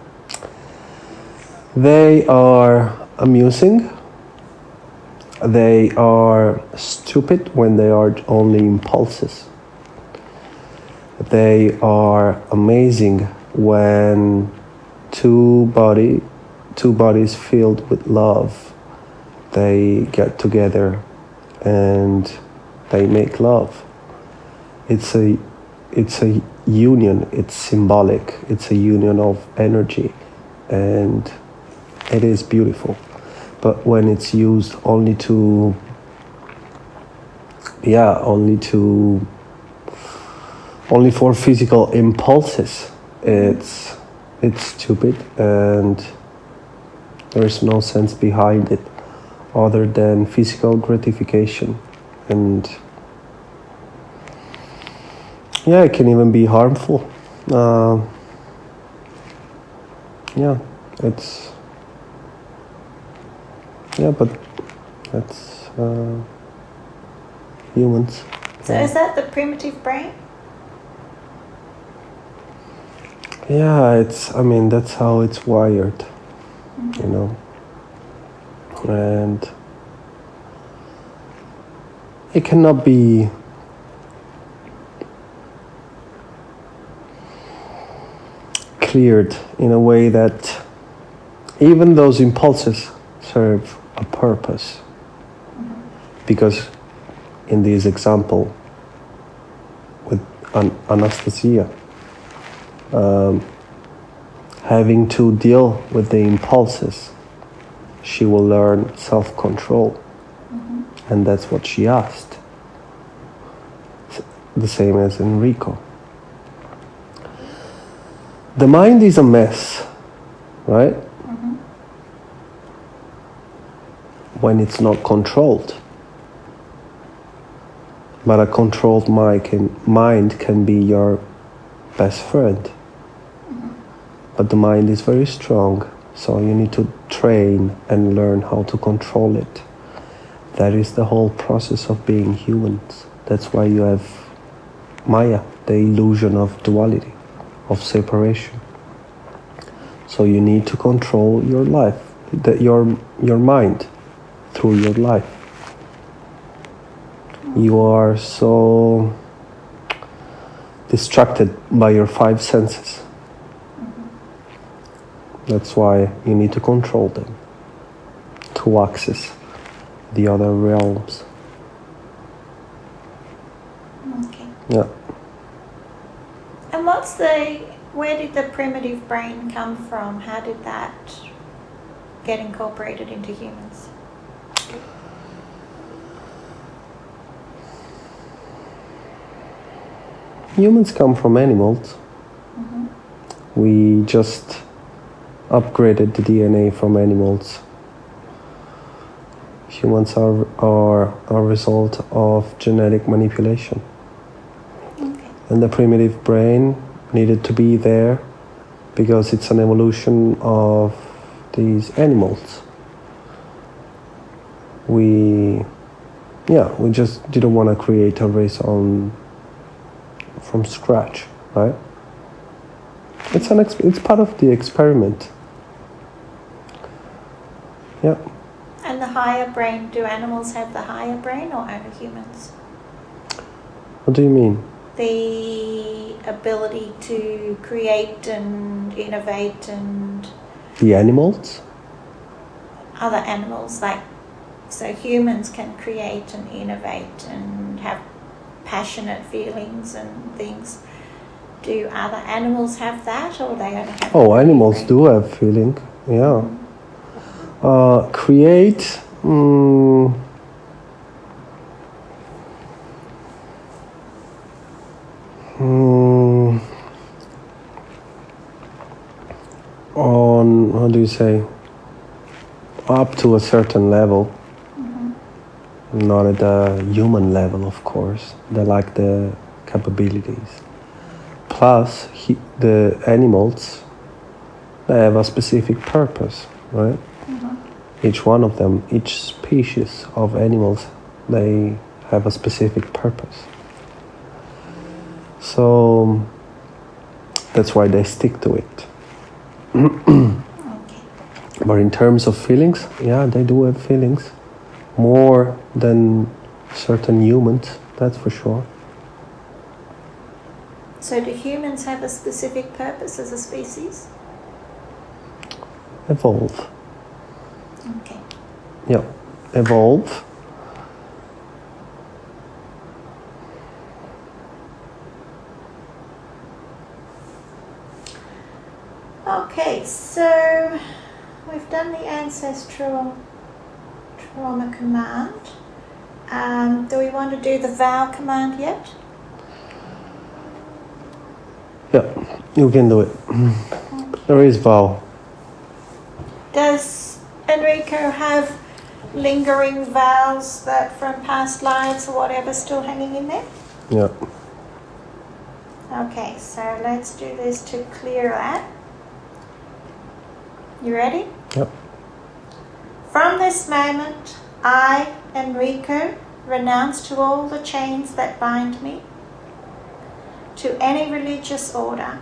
They are amusing. They are stupid when they are only impulses. They are amazing when two bodies filled with love, they get together and they make love. It's a union, it's symbolic, it's a union of energy, and it is beautiful. But when it's used only for physical impulses, it's stupid, and there is no sense behind it other than physical gratification. And yeah, it can even be harmful. But that's humans. So is that the primitive brain? Yeah, that's how it's wired, you know. And it cannot be cleared in a way that even those impulses serve a purpose. Because in this example with Anastasia, having to deal with the impulses, she will learn self-control. And that's what she asked. The same as Enrico. The mind is a mess, right? When it's not controlled. But a controlled mind can be your best friend. But the mind is very strong, so you need to train and learn how to control it. That is the whole process of being humans. That's why you have Maya, the illusion of duality, of separation. So you need to control your life, your mind through your life. You are so distracted by your five senses. That's why you need to control them to access the other realms. Okay. Yeah. And where did the primitive brain come from? How did that get incorporated into humans? Humans come from animals. We just upgraded the DNA from animals. Humans are a result of genetic manipulation. Okay. And the primitive brain needed to be there because it's an evolution of these animals. We just didn't want to create a race from scratch, right? It's part of the experiment. Yeah. And the higher brain, do animals have the higher brain or only humans? What do you mean? The ability to create and innovate and... The animals? Other animals, so humans can create and innovate and have passionate feelings and things. Do other animals have that, or they only have... Oh, animals do have feeling, yeah. Create... on, how do you say, up to a certain level, not at the human level, of course. They lack the capabilities. Plus, the animals, they have a specific purpose, right? Each one of them, each species of animals, they have a specific purpose. So that's why they stick to it. Okay. But in terms of feelings, yeah, they do have feelings. More than certain humans, that's for sure. So do humans have a specific purpose as a species? Evolve. Okay. Yeah. Evolve. Okay, so we've done the ancestral trauma command. Do we want to do the vow command yet? Yeah, you can do it. There is vow. Does Enrico have lingering vows that from past lives or whatever still hanging in there? Yeah. Okay, so let's do this to clear that. You ready? Yep. From this moment, I, Enrico, renounce to all the chains that bind me, to any religious order,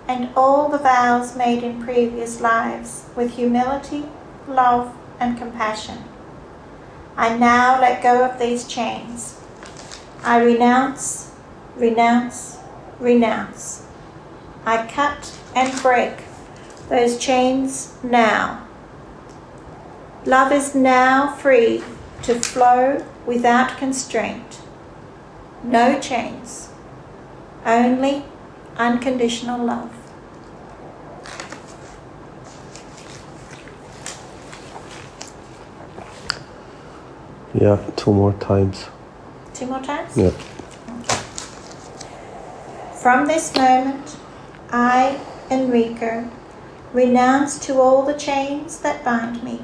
and all the vows made in previous lives with humility, love, and compassion. I now let go of these chains. I renounce, renounce, renounce. I cut and break those chains now. Love is now free to flow without constraint. No chains, only unconditional love. Yeah, 2 more times. 2 more times? Yeah. Okay. From this moment, I, Enrico, renounce to all the chains that bind me,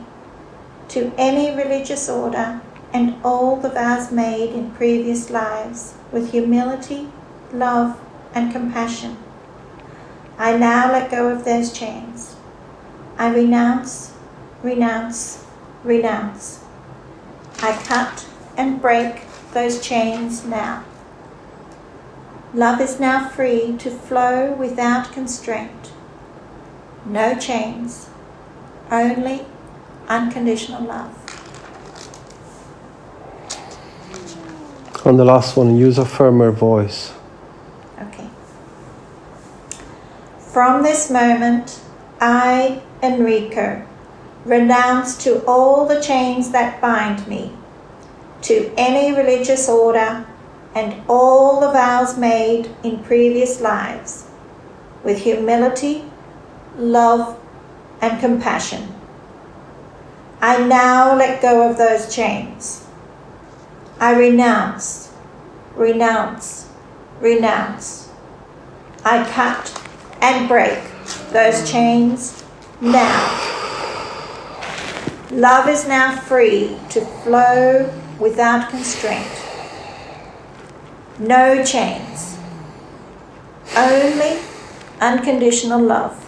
to any religious order, and all the vows made in previous lives with humility, love, and compassion. I now let go of those chains. I renounce, renounce, renounce. I cut and break those chains now. Love is now free to flow without constraint. No chains, only unconditional love. On the last one, use a firmer voice. Okay. From this moment, I, Enrico, renounce to all the chains that bind me, to any religious order, and all the vows made in previous lives, with humility, love, and compassion. I now let go of those chains. I renounce, renounce, renounce. I cut and break those chains now. Love is now free to flow without constraint. No chains, only unconditional love.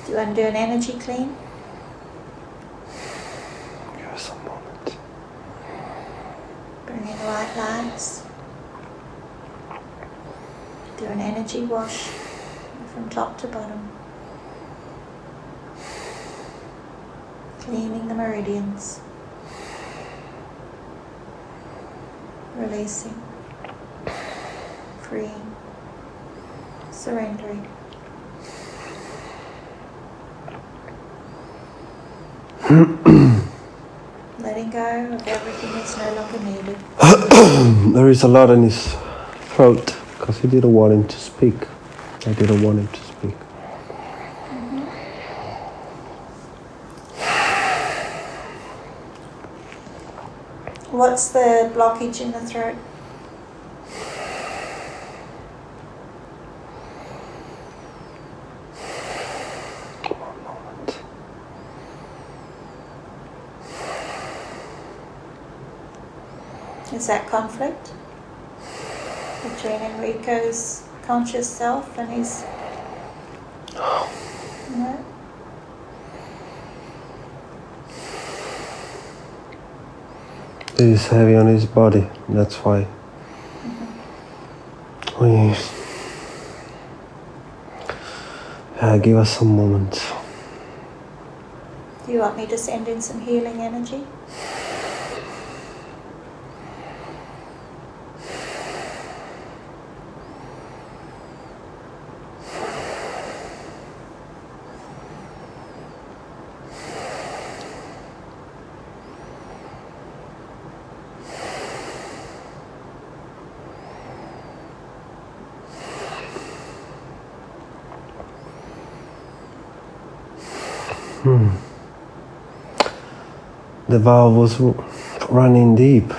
Do you want to do an energy clean? Give us a moment. Bring in white lights. Do an energy wash from top to bottom. Cleaning the meridians. Releasing. Freeing. Surrendering. Letting go of everything that's no longer needed. There is a lot in his throat because he didn't want him to speak. I didn't want him to speak. What's the blockage in the throat? Is that conflict between Enrico's conscious self and his... No? He's heavy on his body, that's why. Give us some moment. Do you want me to send in some healing energy? The valve was running deep.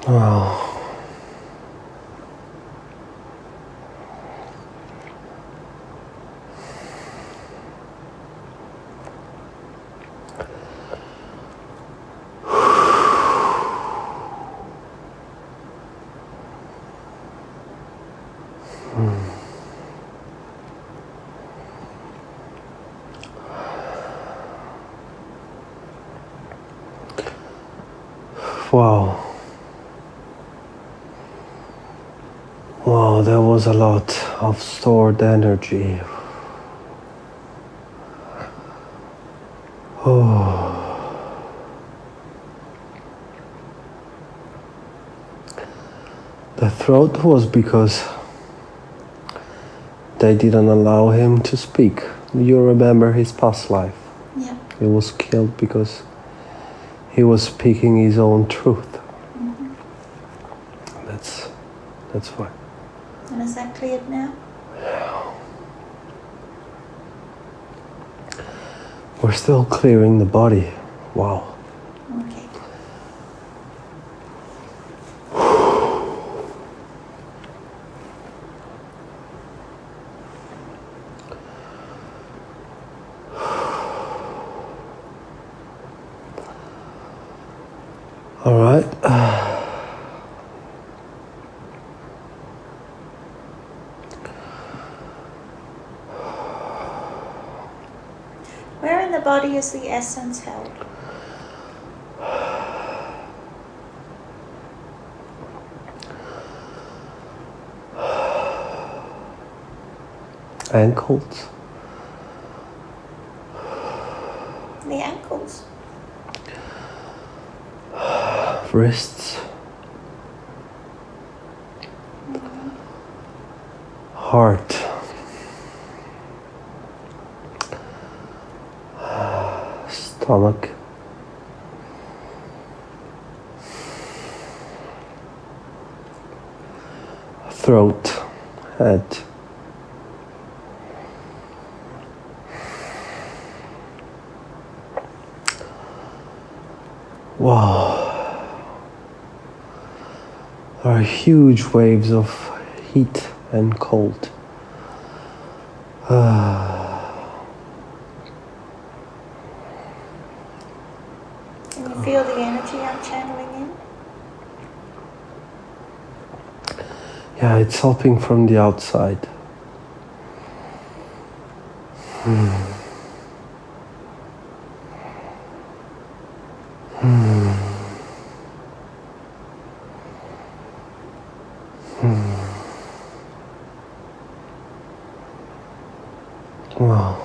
Wow. Wow. Wow, there was a lot of stored energy. Oh. The throat was because they didn't allow him to speak. You remember his past life. Yeah. He was killed because he was speaking his own truth. That's why. And is that cleared now? We're still clearing the body. Wow. Okay. All right. Where in the body is the essence held? Ankles. The ankles. Wrists. Heart. Stomach. Throat. Head. Wow. There are huge waves of heat and cold. Can you feel the energy I'm channeling in? Yeah, it's helping from the outside. Wow.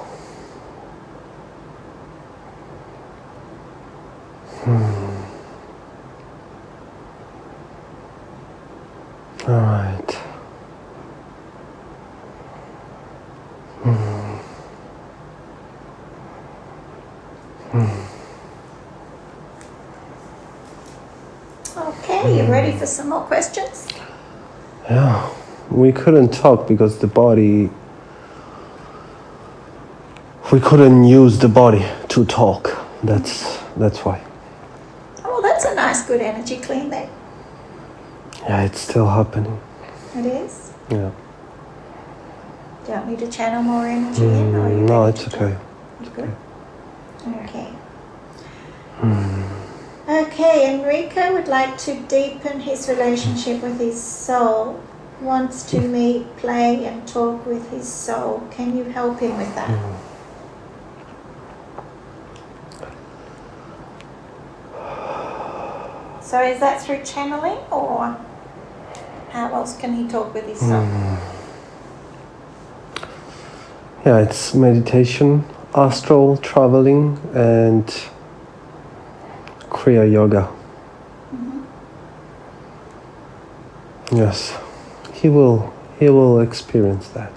All right. Okay, you ready for some more questions? Yeah, we couldn't talk because the body, we couldn't use the body to talk. That's why. Oh, well, that's a nice, good energy clean there. Yeah, it's still happening. It is? Yeah. Do you want me to channel more energy in? Or are you No, ready it's to okay. do? You good? Okay. Hmm. Okay, Enrico would like to deepen his relationship with his soul, wants to meet, play and talk with his soul. Can you help him with that? So is that through channeling, or how else can he talk with his soul? Yeah, it's meditation, astral traveling, and Kriya Yoga. Yes, he will experience that.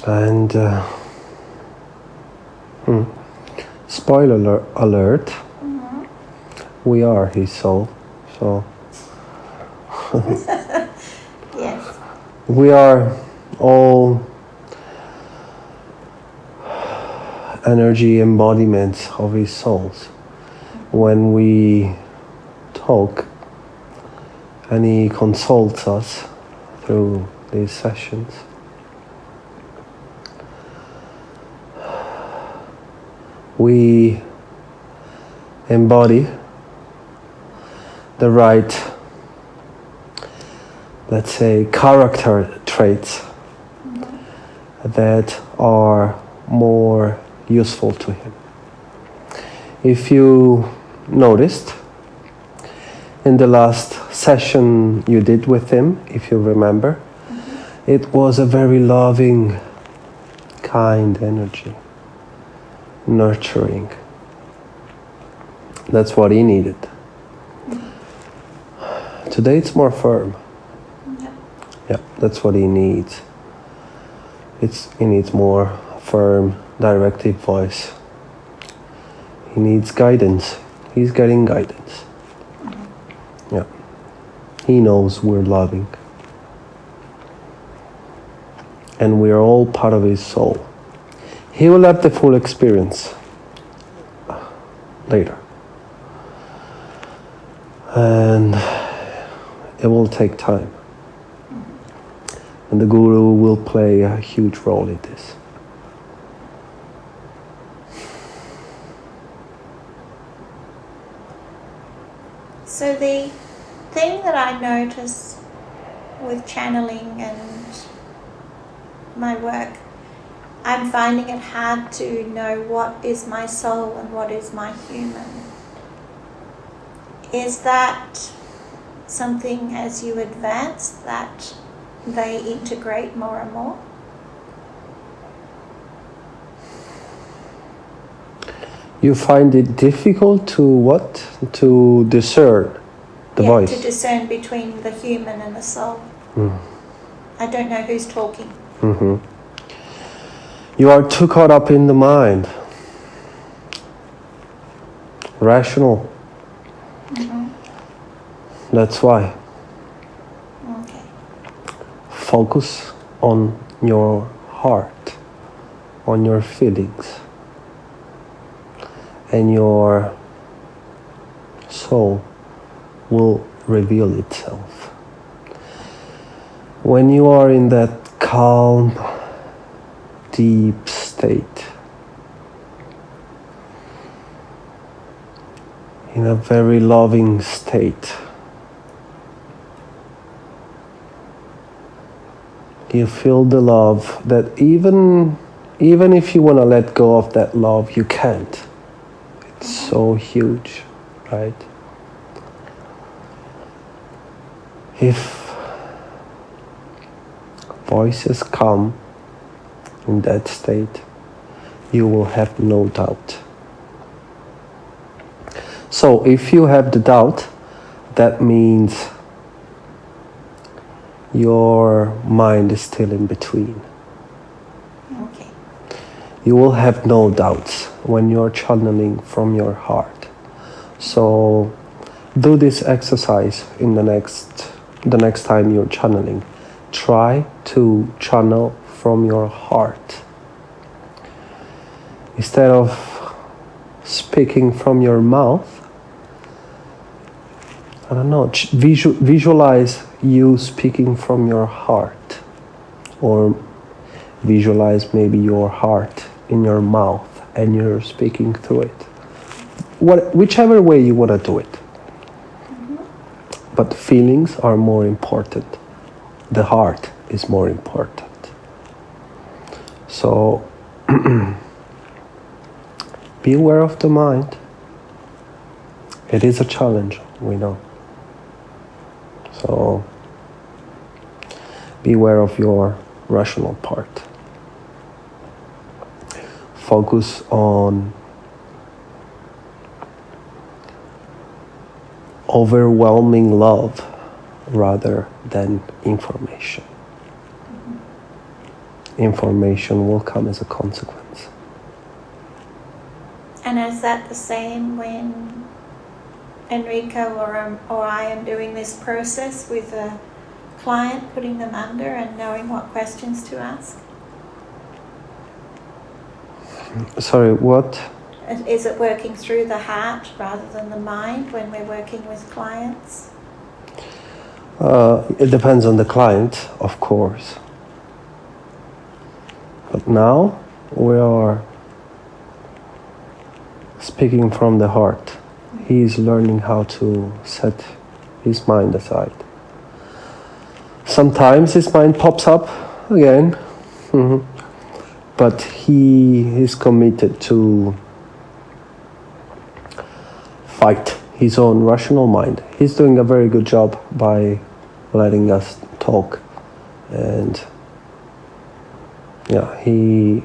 And spoiler alert, we are his soul, so Yes. we are all energy embodiments of his souls. When we talk and he consults us through these sessions, we embody the right, let's say, character traits that are more useful to him. If you noticed in the last session you did with him, if you remember, it was a very loving, kind energy, nurturing. That's what he needed. Today it's more firm. Yeah, that's what he needs. He needs more firm, directive voice. He needs guidance. He's getting guidance. Yeah. He knows we're loving. And we're all part of his soul. He will have the full experience later. And it will take time. And the Guru will play a huge role in this. So the thing that I notice with channeling and my work, I'm finding it hard to know what is my soul and what is my human. Is that something as you advance that they integrate more and more? You find it difficult to what? To discern the voice? To discern between the human and the soul. I don't know who's talking. You are too caught up in the mind. Rational. That's why. Okay. Focus on your heart, on your feelings, and your soul will reveal itself. When you are in that calm, deep state, in a very loving state, you feel the love that even if you want to let go of that love, you can't. It's so huge, right? If voices come in that state, you will have no doubt. So if you have the doubt, that means your mind is still in between. Okay. You will have no doubts when you're channeling from your heart. So do this exercise in the next time you're channeling. Try to channel from your heart. Instead of speaking from your mouth, I don't know, visualize you speaking from your heart, or visualize maybe your heart in your mouth and you're speaking through it. Whichever way you want to do it. But feelings are more important. The heart is more important. So be aware of the mind. It is a challenge, we know. So be aware of your rational part. Focus on overwhelming love rather than information. Information will come as a consequence. And is that the same when Enrico or I am doing this process with a client, putting them under and knowing what questions to ask? Sorry, what? Is it working through the heart rather than the mind when we're working with clients? It depends on the client, of course. But now we are speaking from the heart. He is learning how to set his mind aside. Sometimes his mind pops up again, but he is committed to fight his own rational mind. He's doing a very good job by letting us talk. And yeah,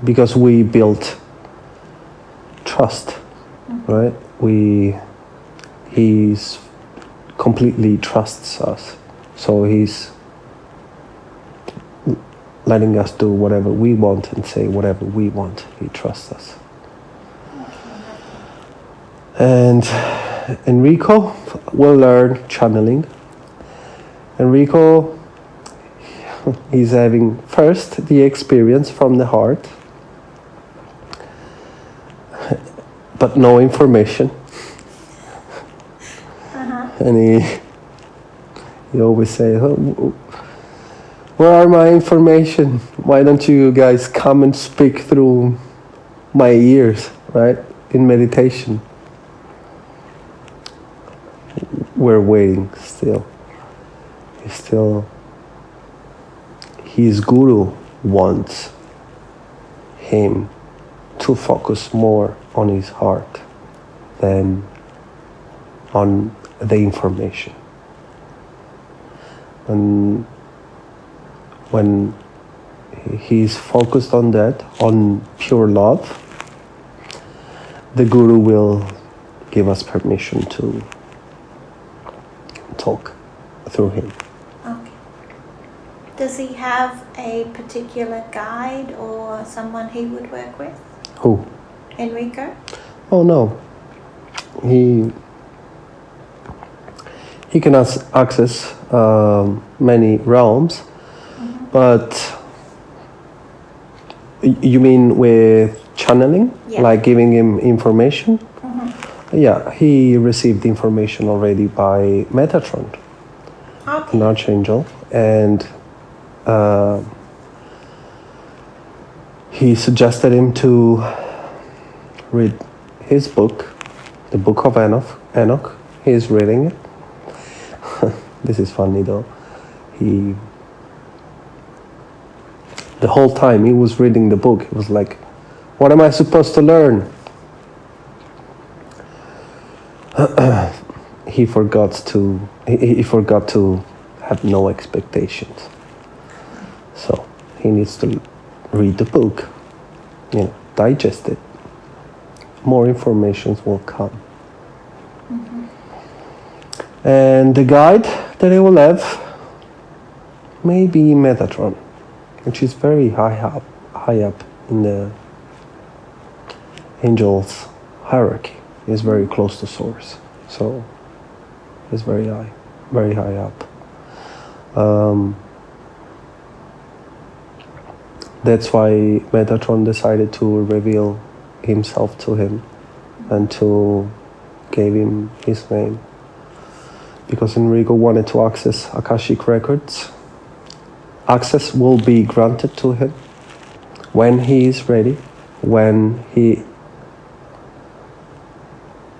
because we built trust, right? He's completely trusts us. So he's letting us do whatever we want and say whatever we want. He trusts us. And Enrico will learn channeling. Enrico, he's having first the experience from the heart, but no information. And he always say, where are my information? Why don't you guys come and speak through my ears, right? In meditation. We're waiting still. His guru wants him to focus more on his heart than on the information. And when he's focused on that, on pure love, the guru will give us permission to talk through him. Okay. Does he have a particular guide or someone he would work with? Who? Enrico? Oh no. He can access many realms, but you mean with channeling? Yeah. Like giving him information? Yeah, he received information already by Metatron, an archangel, and he suggested him to read his book, the Book of Enoch. He's reading it. This is funny though. The whole time he was reading the book, he was like, what am I supposed to learn? He forgot to have no expectations. So he needs to read the book, digest it. More information will come. And the guide that he will have may be Metatron, which is very high up in the angels hierarchy. Is very close to source, so it's very high up. That's why Metatron decided to reveal himself to him and to give him his name. because Enrico wanted to access Akashic records. Access will be granted to him when he is ready, when he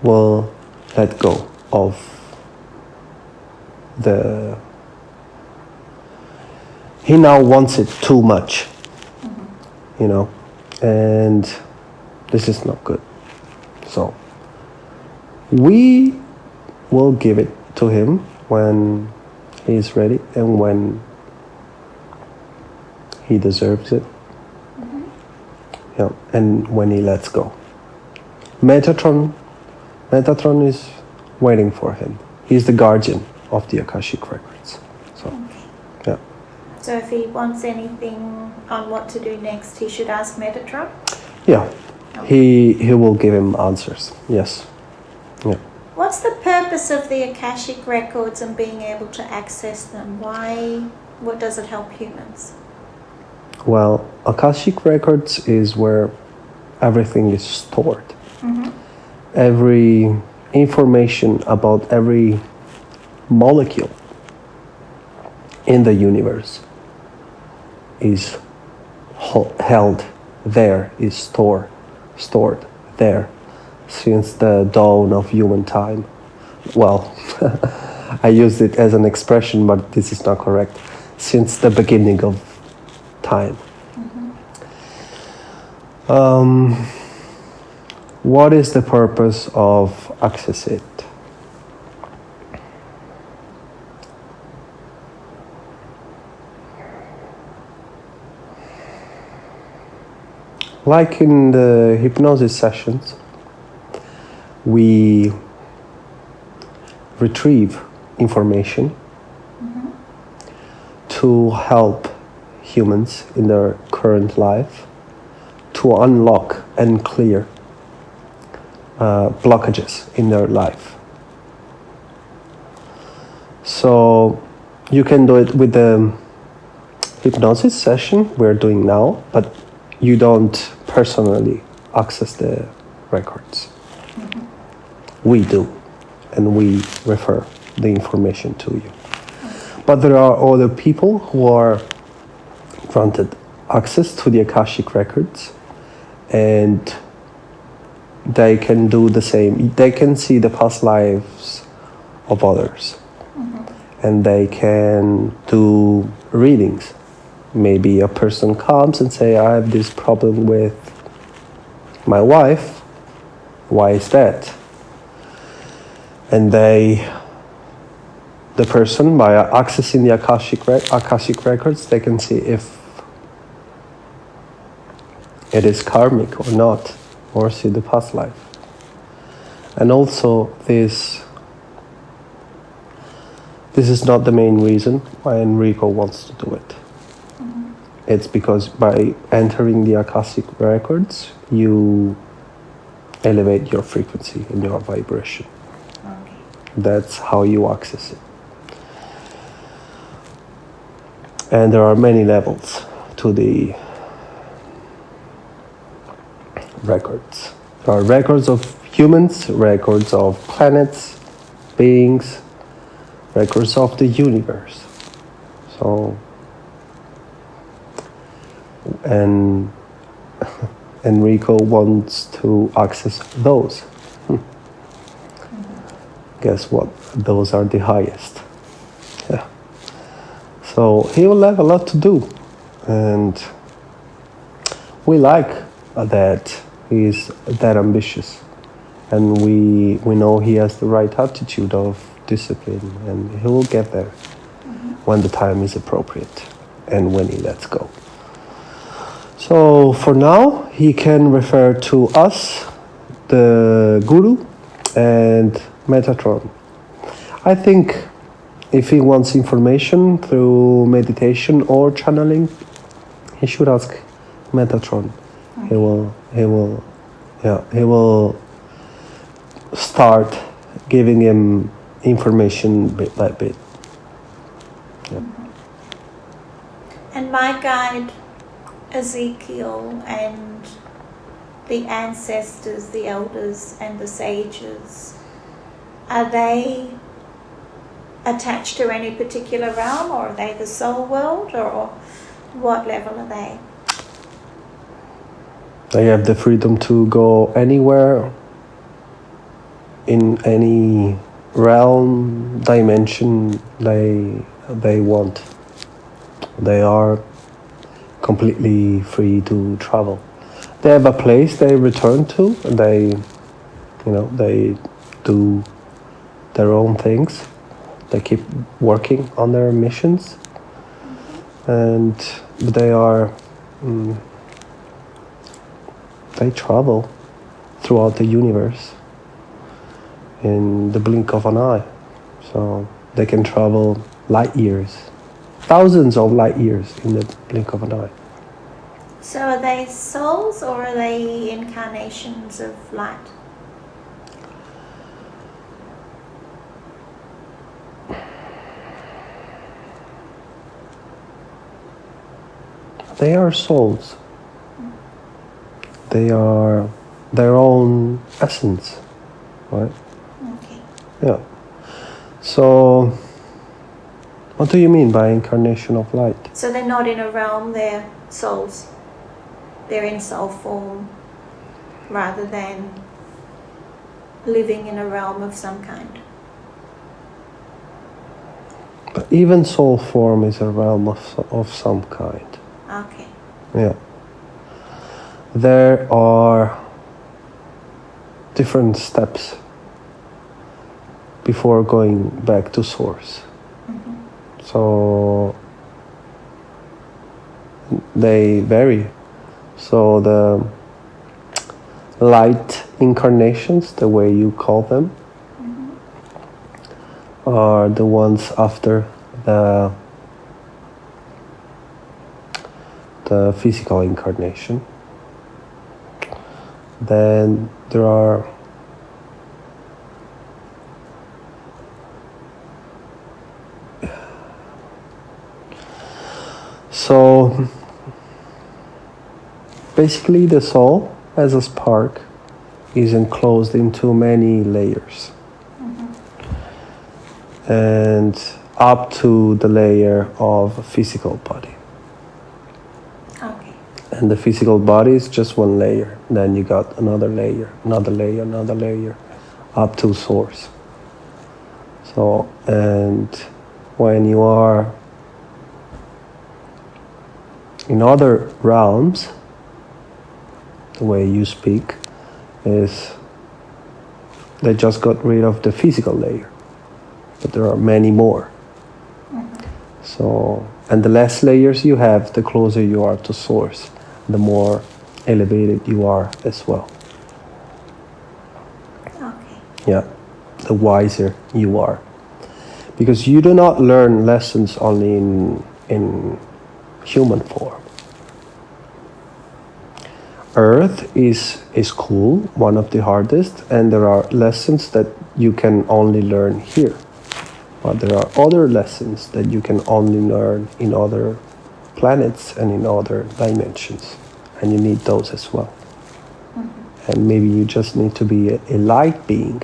will let go of he now wants it too much, and this is not good. So we will give it to him when he is ready and when he deserves it. And when he lets go. Metatron is waiting for him. He's the guardian of the Akashic records. So, yeah. So if he wants anything on what to do next, he should ask Metatron? Yeah. He will give him answers. Yes. Yeah. What's the purpose of the Akashic records and being able to access them? What does it help humans? Well, Akashic records is where everything is stored. Every information about every molecule in the universe is held there, is stored there since the dawn of human time. Well, I used it as an expression, but this is not correct. Since the beginning of time. What is the purpose of access it? Like in the hypnosis sessions, we retrieve information to help humans in their current life to unlock and clear blockages in their life. So you can do it with the hypnosis session we're doing now, but you don't personally access the records. We do, and we refer the information to you. But there are other people who are granted access to the Akashic records, and they can do the same. They can see the past lives of others, and they can do readings. Maybe a person comes and say, I have this problem with my wife. Why is that? And the person, by accessing the Akashic records, they can see if it is karmic or not, or see the past life. And also this is not the main reason why Enrico wants to do it. It's because by entering the Akashic records, you elevate your frequency and your vibration. That's how you access it. And there are many levels to the records. There are records of humans, records of planets, beings, records of the universe. So, and Enrico wants to access those. Guess what? Those are the highest. Yeah. So he will have a lot to do, and we like that he's that ambitious, and we know he has the right attitude of discipline, and he will get there when the time is appropriate and when he lets go. So for now, he can refer to us, the Guru, and Metatron. I think if he wants information through meditation or channeling, he should ask Metatron. He will start giving him information bit by bit. Yeah. And my guide, Ezekiel, and the ancestors, the elders and the sages, are they attached to any particular realm, or are they the soul world, or what level are they? They have the freedom to go anywhere in any realm, dimension they want. They are completely free to travel. They have a place they return to, and they do their own things. They keep working on their missions, and they travel throughout the universe in the blink of an eye. So they can travel light years, thousands of light years in the blink of an eye. So are they souls, or are they incarnations of light? They are souls. They are their own essence, right? Okay. Yeah. So, what do you mean by incarnation of light? So they're not in a realm, they're souls. They're in soul form rather than living in a realm of some kind. But even soul form is a realm of some kind. Okay. Yeah. There are different steps before going back to source. Mm-hmm. So they vary. So the light incarnations, the way you call them, Mm-hmm. are the ones after the physical incarnation. Then there are so basically the soul as a spark is enclosed into many layers. Mm-hmm. And up to the layer of a physical body. Okay. And the physical body is just one layer. Then you got another layer, another layer, another layer, up to source. So, and when you are in other realms, the way you speak is they just got rid of the physical layer, but there are many more. Mm-hmm. So, and the less layers you have, the closer you are to source, the more elevated you are as well. Okay. Yeah, the wiser you are. Because you do not learn lessons only in human form. Earth is cool, one of the hardest, and there are lessons that you can only learn here. But there are other lessons that you can only learn in other planets and in other dimensions. And you need those as well. Mm-hmm. And maybe you just need to be a light being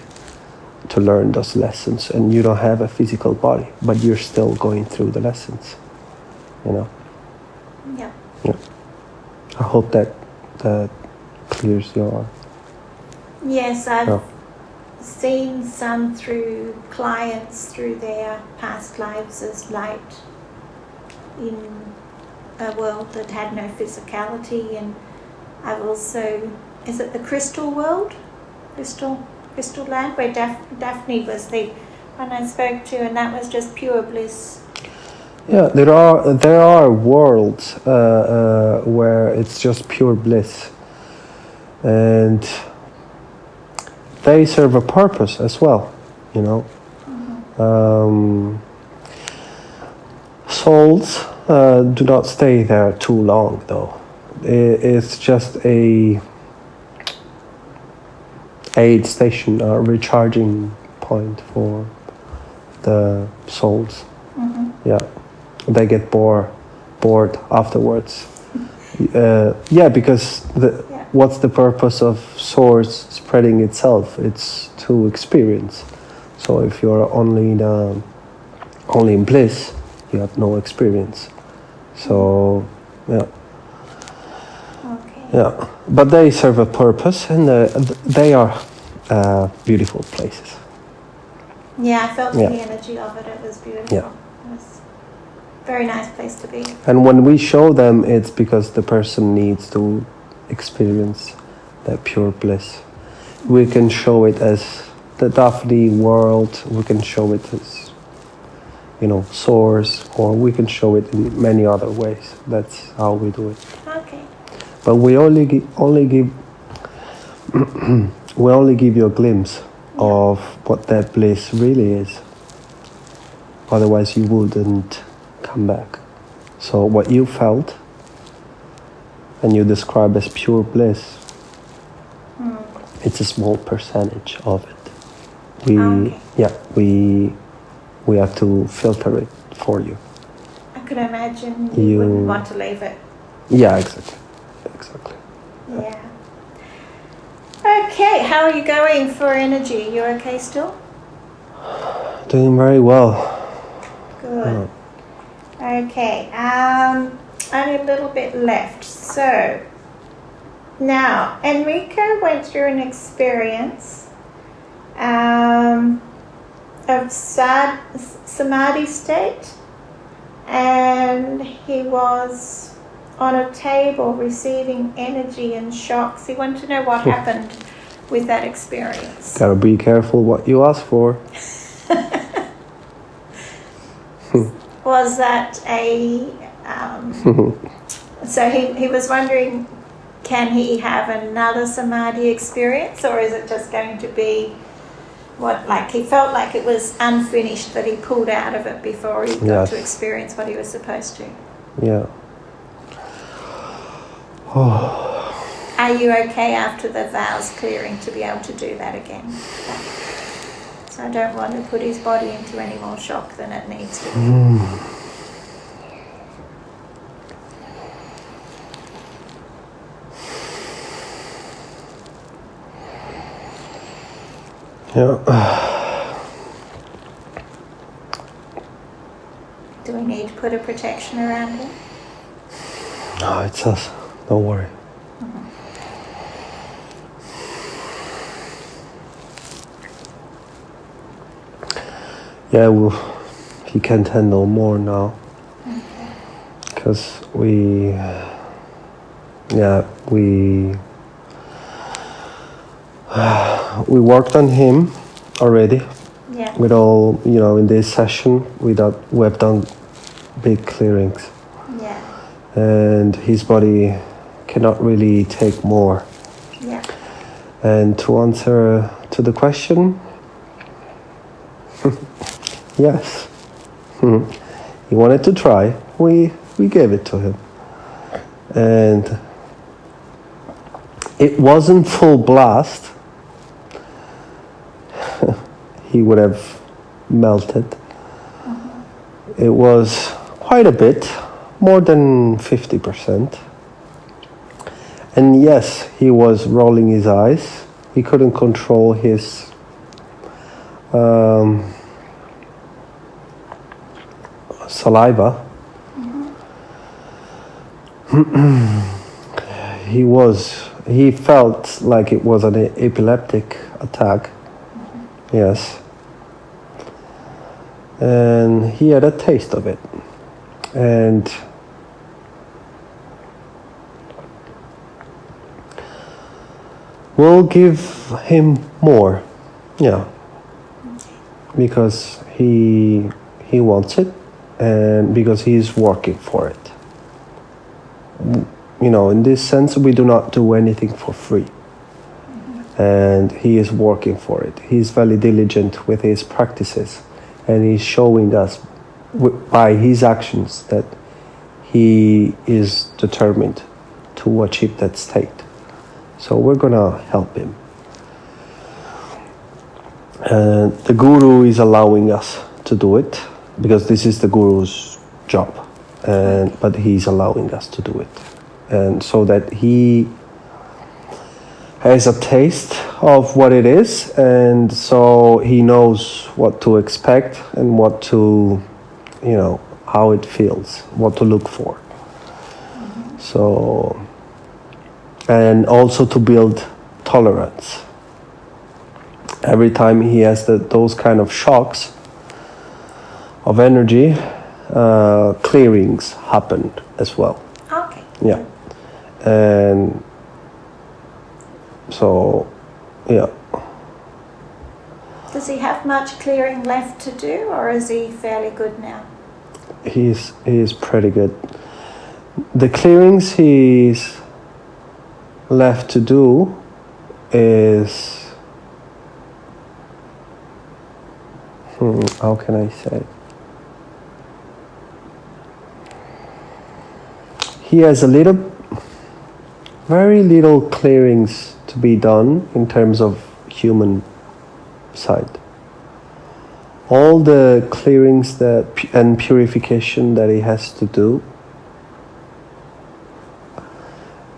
to learn those lessons. And you don't have a physical body, but you're still going through the lessons. You know? Yeah. Yeah. I hope that clears your... Yes, I've seen some through clients through their past lives as light in a world that had no physicality, and I've also, is it the crystal world? Crystal land, where Daphne was the one I spoke to, and that was just pure bliss. Yeah, there are worlds where it's just pure bliss, and they serve a purpose as well, you know. Mm-hmm. Souls do not stay there too long, though. It's just a aid station, a recharging point for the souls. Mm-hmm. Yeah. They get bored afterwards. Yeah, because what's the purpose of source spreading itself? It's to experience. So if you're only in a only in bliss, you have no experience. So, yeah. Okay. Yeah, but they serve a purpose, and they are beautiful places. Yeah, I felt Yeah. the energy of it. It was beautiful. Yeah. It was a very nice place to be. And when we show them, it's because the person needs to experience that pure bliss. We can show it as the Daphne world, we can show it as, source, or we can show it in many other ways. That's how we do it. Okay. But we only give we only give you a glimpse of what that bliss really is. Otherwise you wouldn't come back. So what you felt and you describe as pure bliss, it's a small percentage of it. We have to filter it for you. I could imagine you wouldn't want to leave it. Yeah, exactly. Yeah. Okay, how are you going for energy? You okay still? Doing very well. Good. Okay, only a little bit left. So, now, Enrico went through an experience of samadhi state, and he was on a table receiving energy and shocks. He wanted to know what happened with that experience. Gotta be careful what you ask for. Was that so he was wondering, can he have another samadhi experience, or is it just going to be he felt like it was unfinished, but he pulled out of it before he got to experience what he was supposed to? Yeah. Are you okay after the vows clearing to be able to do that again? So I don't want to put his body into any more shock than it needs to. Yeah. Do we need to put a protection around him? No, it's us. Don't worry. Yeah, he can't handle more now. Because we worked on him already. Yeah. With all, in this session, we have done big clearings. Yeah. And his body cannot really take more. Yeah. And to answer to the question, yes. He wanted to try. We gave it to him. And it wasn't full blast. He would have melted. It was quite a bit, more than 50%. And yes, he was rolling his eyes. He couldn't control his saliva. He felt like it was an epileptic attack. Yes. And he had a taste of it. And we'll give him more. Yeah. Because he wants it, and because he's working for it. In this sense, we do not do anything for free. And he is working for it. He's very diligent with his practices, and he's showing us by his actions that he is determined to achieve that state. So we're gonna help him. And the guru is allowing us to do it, because this is the guru's job, but he's allowing us to do it, and so that he has a taste of what it is, and so he knows what to expect and what to how it feels, what to look for. So, and also to build tolerance. Every time he has those kind of shocks of energy, clearings happened as well. Okay. Yeah. And so, yeah. Does he have much clearing left to do, or is he fairly good now? He's pretty good. The clearings he's left to do is, how can I say? He has very little clearings to be done in terms of human side. All the clearings and purification that he has to do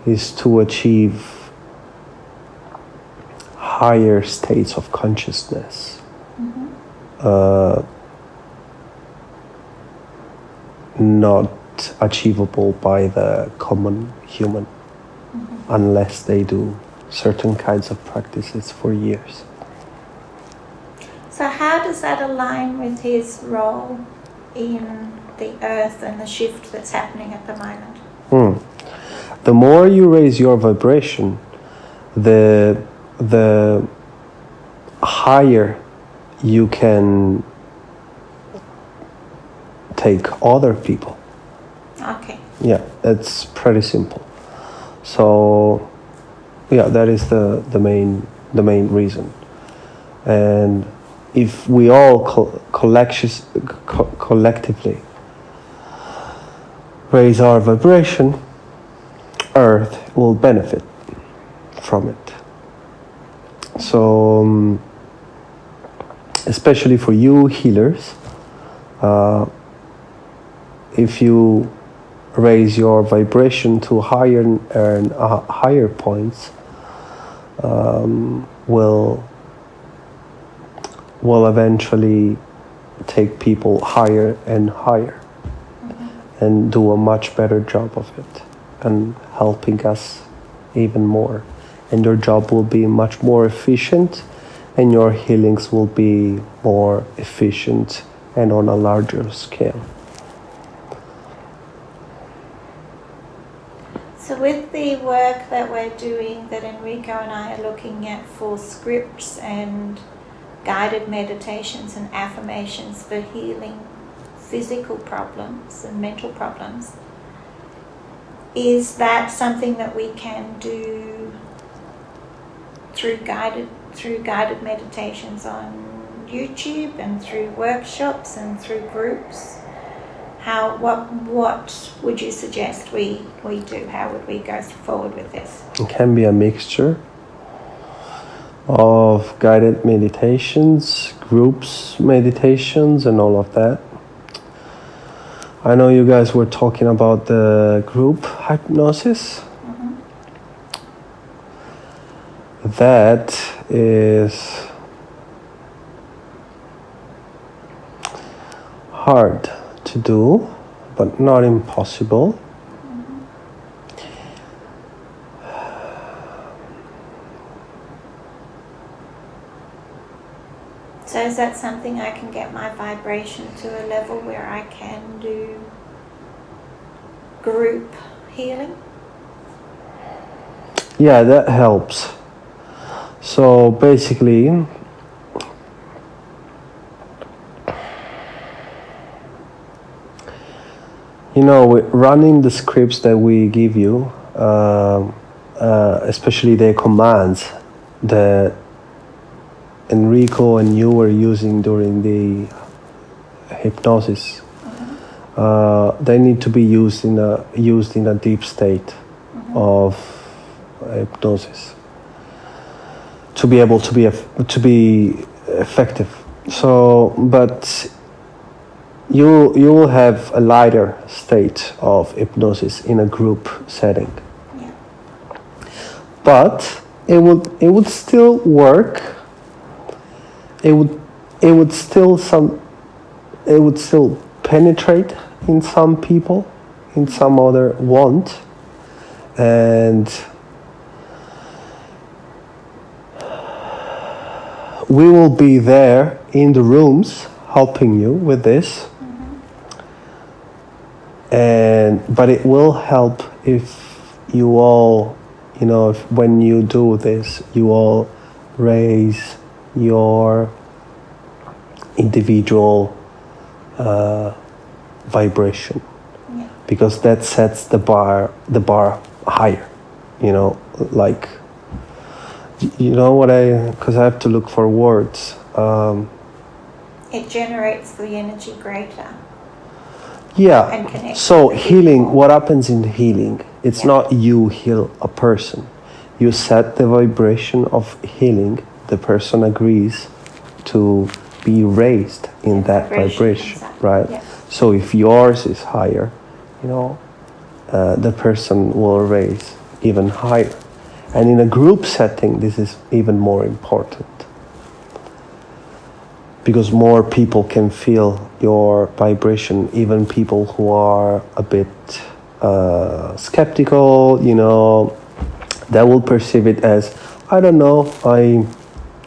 is to achieve higher states of consciousness. Not achievable by the common human unless they do certain kinds of practices for years. So how does that align with his role in the earth and the shift that's happening at the moment? The more you raise your vibration, the higher you can take other people. Okay. Yeah, it's pretty simple. So, yeah, that is the main reason. And if we all collectively raise our vibration, Earth will benefit from it. So, especially for you healers, if you raise your vibration to higher points, will eventually take people higher and higher, and do a much better job of it, and helping us even more. And your job will be much more efficient, and your healings will be more efficient and on a larger scale. So with the work that we're doing, that Enrico and I are looking at for scripts and guided meditations and affirmations for healing physical problems and mental problems, is that something that we can do through guided meditations on YouTube and through workshops and through groups? What would you suggest we do? How would we go forward with this? It can be a mixture of guided meditations, groups meditations, and all of that. I know you guys were talking about the group hypnosis. That is hard to do, but not impossible. So is that something I can get my vibration to a level where I can do group healing? Yeah, that helps. So basically, running the scripts that we give you, especially the commands that Enrico and you were using during the hypnosis, they need to be used in a deep state of hypnosis to be able to be effective. So, but you will have a lighter state of hypnosis in a group setting. Yeah. But it would still work. It would still penetrate in some people, in some other won't. And we will be there in the rooms helping you with this. But it will help if you all, if when you do this, you all raise your individual vibration, because that sets the bar higher. Like, because I have to look for words. It generates the energy greater. Yeah. And connects So with healing, people. what happens in healing? It's not you heal a person. You set the vibration of healing. The person agrees to be raised in that vibration, right? Yeah. So if yours is higher, the person will raise even higher. And in a group setting, this is even more important, because more people can feel your vibration, even people who are a bit skeptical, they will perceive it as, I don't know, I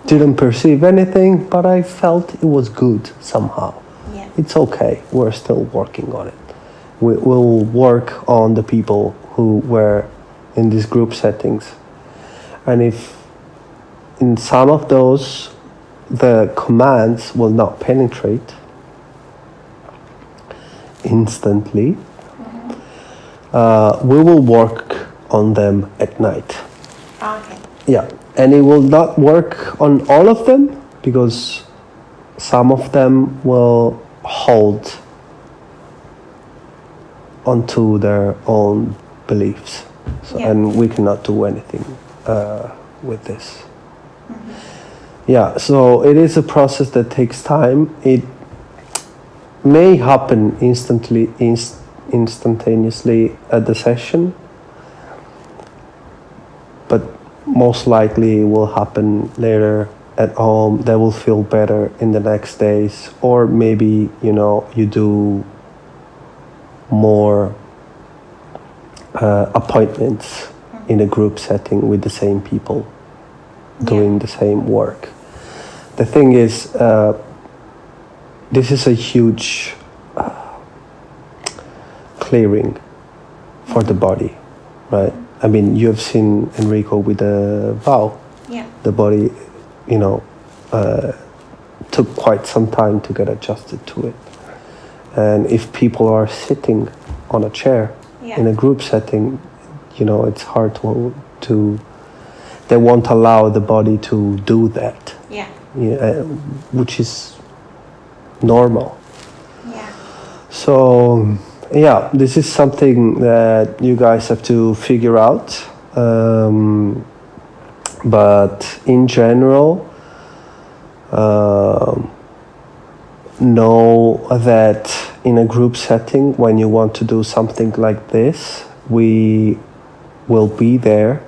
didn't perceive anything, but I felt it was good somehow. Yeah. It's okay, we're still working on it. We'll work on the people who were in these group settings. And if in some of those, the commands will not penetrate instantly, we will work on them at night. Okay. Yeah, and it will not work on all of them, because some of them will hold onto their own beliefs. And we cannot do anything with this. Yeah, so it is a process that takes time. It may happen instantaneously at the session, but most likely it will happen later at home. They will feel better in the next days, or maybe you do more appointments in a group setting with the same people doing the same work. The thing is, this is a huge clearing for the body, right? I mean, you have seen Enrico with the vow. Yeah. The body, took quite some time to get adjusted to it. And if people are sitting on a chair in a group setting, it's hard to they won't allow the body to do that. Yeah. Which is normal. Yeah. So, this is something that you guys have to figure out. But in general, know that in a group setting, when you want to do something like this, we will be there,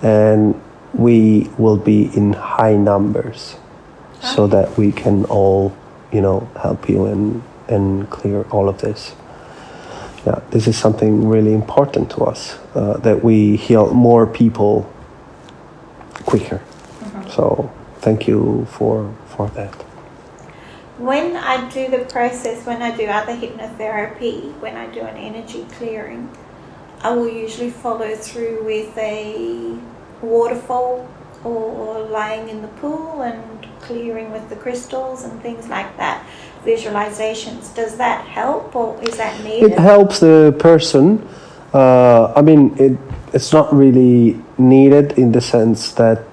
and we will be in high numbers, so that we can all, help you and clear all of this. Yeah, this is something really important to us, that we heal more people quicker. So thank you for that. When I do the process, when I do other hypnotherapy, when I do an energy clearing, I will usually follow through with a waterfall or lying in the pool and clearing with the crystals and things like that. Visualizations. Does that help, or is that needed? It helps the person. It's not really needed in the sense that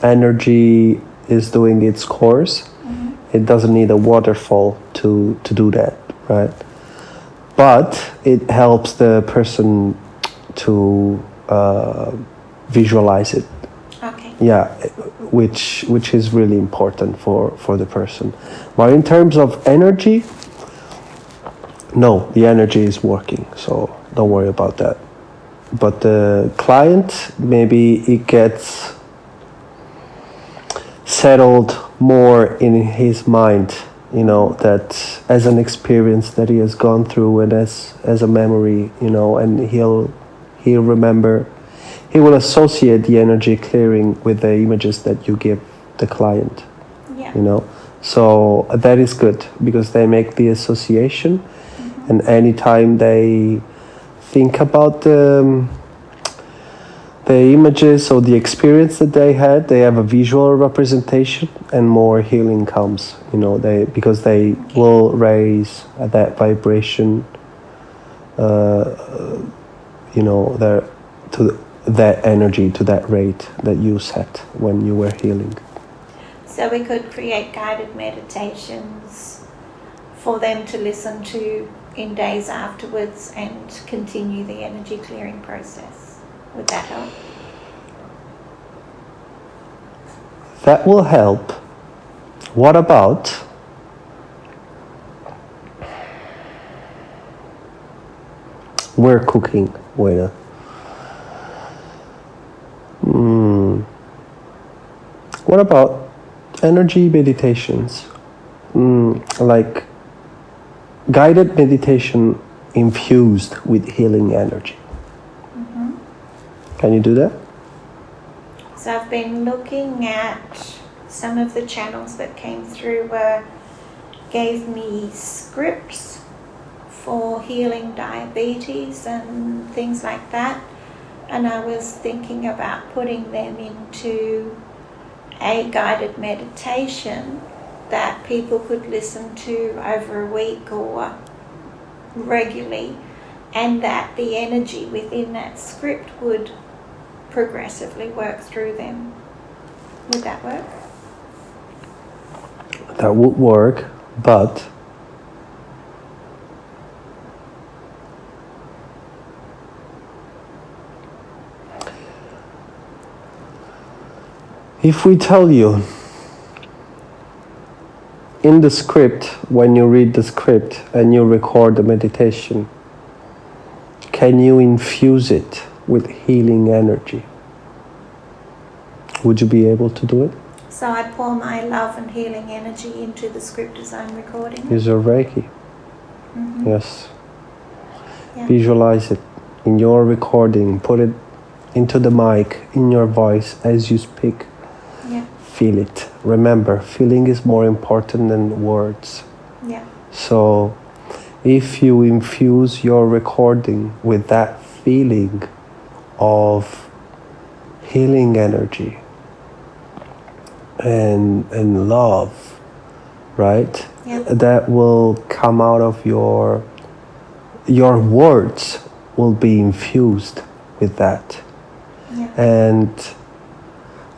energy is doing its course. It doesn't need a waterfall to do that, right? But it helps the person to visualize it. Okay. Yeah, which is really important for the person. But in terms of energy, no, the energy is working, so don't worry about that. But the client, maybe it gets settled more in his mind you know, that as an experience that he has gone through and as a memory, you know, and he'll remember, he will associate the energy clearing with the images that you give the client, you know. So that is good because they make the association, and anytime they think about the images or the experience that they had, they have a visual representation, and more healing comes, you know, because they will raise that vibration, you know, to that energy, to that rate that you set when you were healing. So we could create guided meditations for them to listen to in days afterwards and continue the energy clearing process. Would that help? That will help. What about we're cooking, Wena? What about energy meditations? Like guided meditation infused with healing energy. Can you do that? So I've been looking at some of the channels that came through gave me scripts for healing diabetes and things like that, and I was thinking about putting them into a guided meditation that people could listen to over a week or regularly, and that the energy within that script would progressively work through them. Would that work? That would work, but if we tell you in the script, when you read the script and you record the meditation, can you infuse it with healing energy? Would you be able to do it? So I pour my love and healing energy into the script as I'm recording? Use your Reiki. Yes. Yeah. Visualize it in your recording. Put it into the mic, in your voice as you speak. Yeah. Feel it. Remember, feeling is more important than words. Yeah. So if you infuse your recording with that feeling of healing energy and love, right? Yeah. That will come out of your words will be infused with that. Yeah. And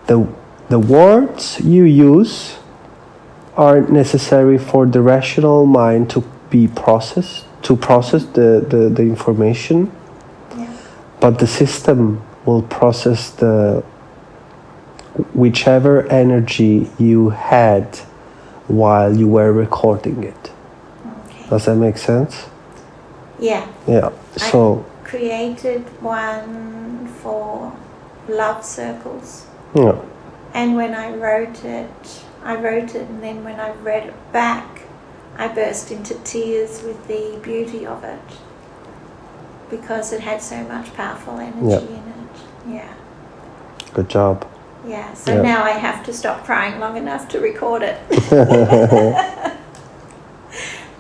the words you use aren't necessary for the rational mind to process the information, but the system will process whichever energy you had while you were recording it. Okay. Does that make sense? Yeah. Yeah. So I created one for love circles. yeah. And when I wrote it, and then when I read it back, I burst into tears with the beauty of it because it had so much powerful energy in it. Yeah. Good job. Yeah. So now I have to stop crying long enough to record it.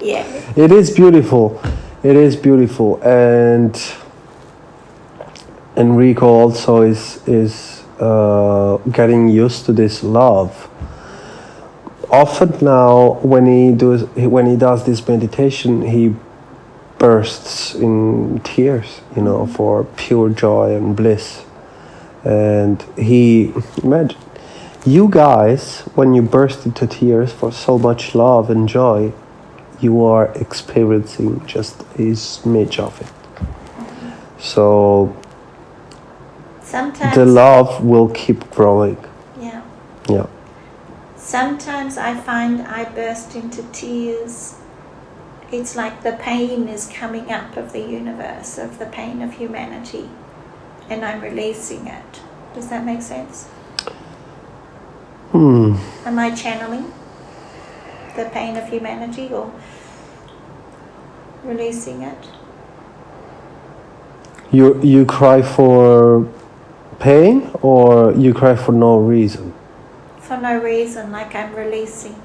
Yeah. It is beautiful. It is beautiful, and Enrico also is getting used to this love. Often now, when he does this meditation, he bursts in tears, you know, for pure joy and bliss. And imagine, you guys, when you burst into tears for so much love and joy, you are experiencing just a smidge of it. So sometimes the love will keep growing. Yeah. Yeah. Sometimes I find I burst into tears. It's like the pain is coming up of the universe, of the pain of humanity, and I'm releasing it. Does that make sense? Am I channeling? the pain of humanity or releasing it. You cry for pain, or you cry for no reason? For no reason, like I'm releasing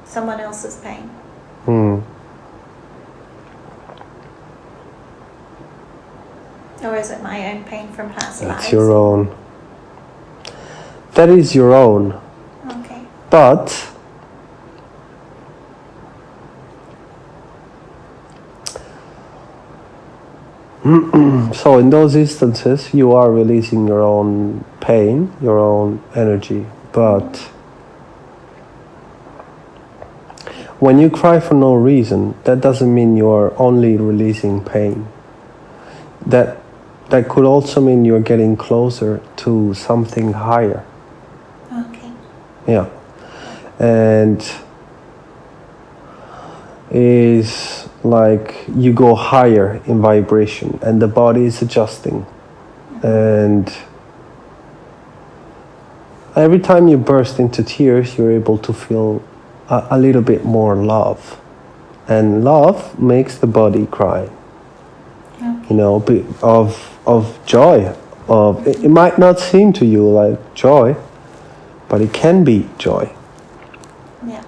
someone else's pain. Or is it my own pain from past lives? That's your own. That is your own. Okay. But so in those instances, you are releasing your own pain, your own energy. But when you cry for no reason, that doesn't mean you're only releasing pain. That could also mean you're getting closer to something higher. Okay. Yeah. And is like you go higher in vibration and the body is adjusting. And every time you burst into tears, you're able to feel a little bit more love. And love makes the body cry. Okay. You know, of joy. It might not seem to you like joy, but it can be joy. Yeah.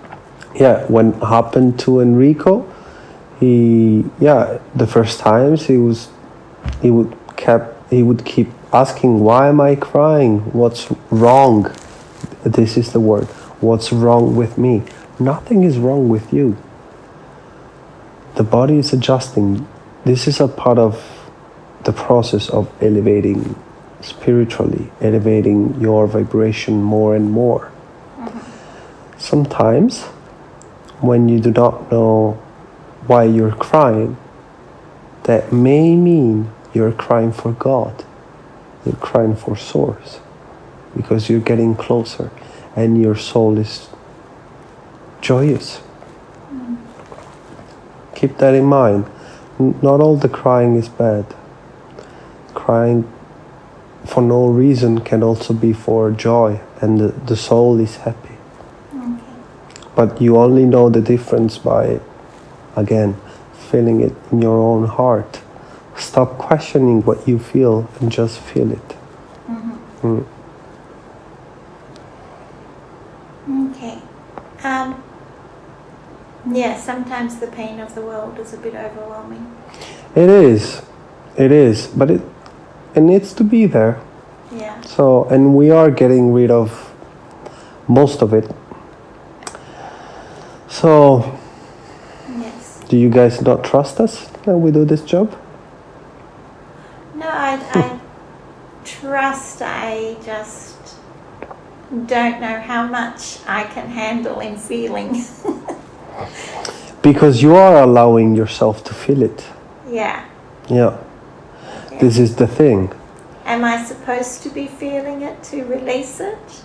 Yeah, when it happened to Enrico, the first times he would keep asking, why am I crying? What's wrong? This is the word. What's wrong with me? Nothing is wrong with you. The body is adjusting. This is a part of the process of elevating spiritually, elevating your vibration more and more. Sometimes, when you do not know why you're crying, that may mean you're crying for God. You're crying for Source, because you're getting closer and your soul is joyous. Keep that in mind. Not all the crying is bad. Crying for no reason can also be for joy, and the soul is happy. Okay. But you only know the difference by, again, feeling it in your own heart. Stop questioning what you feel and just feel it. Okay. Yeah, sometimes the pain of the world is a bit overwhelming. It is, but it needs to be there. Yeah. So, and we are getting rid of most of it. So, Yes. do you guys not trust us that we do this job? No, I trust. I just don't know how much I can handle in feeling. Because you are allowing yourself to feel it. Yeah. Yeah. This is the thing. Am I supposed to be feeling it to release it?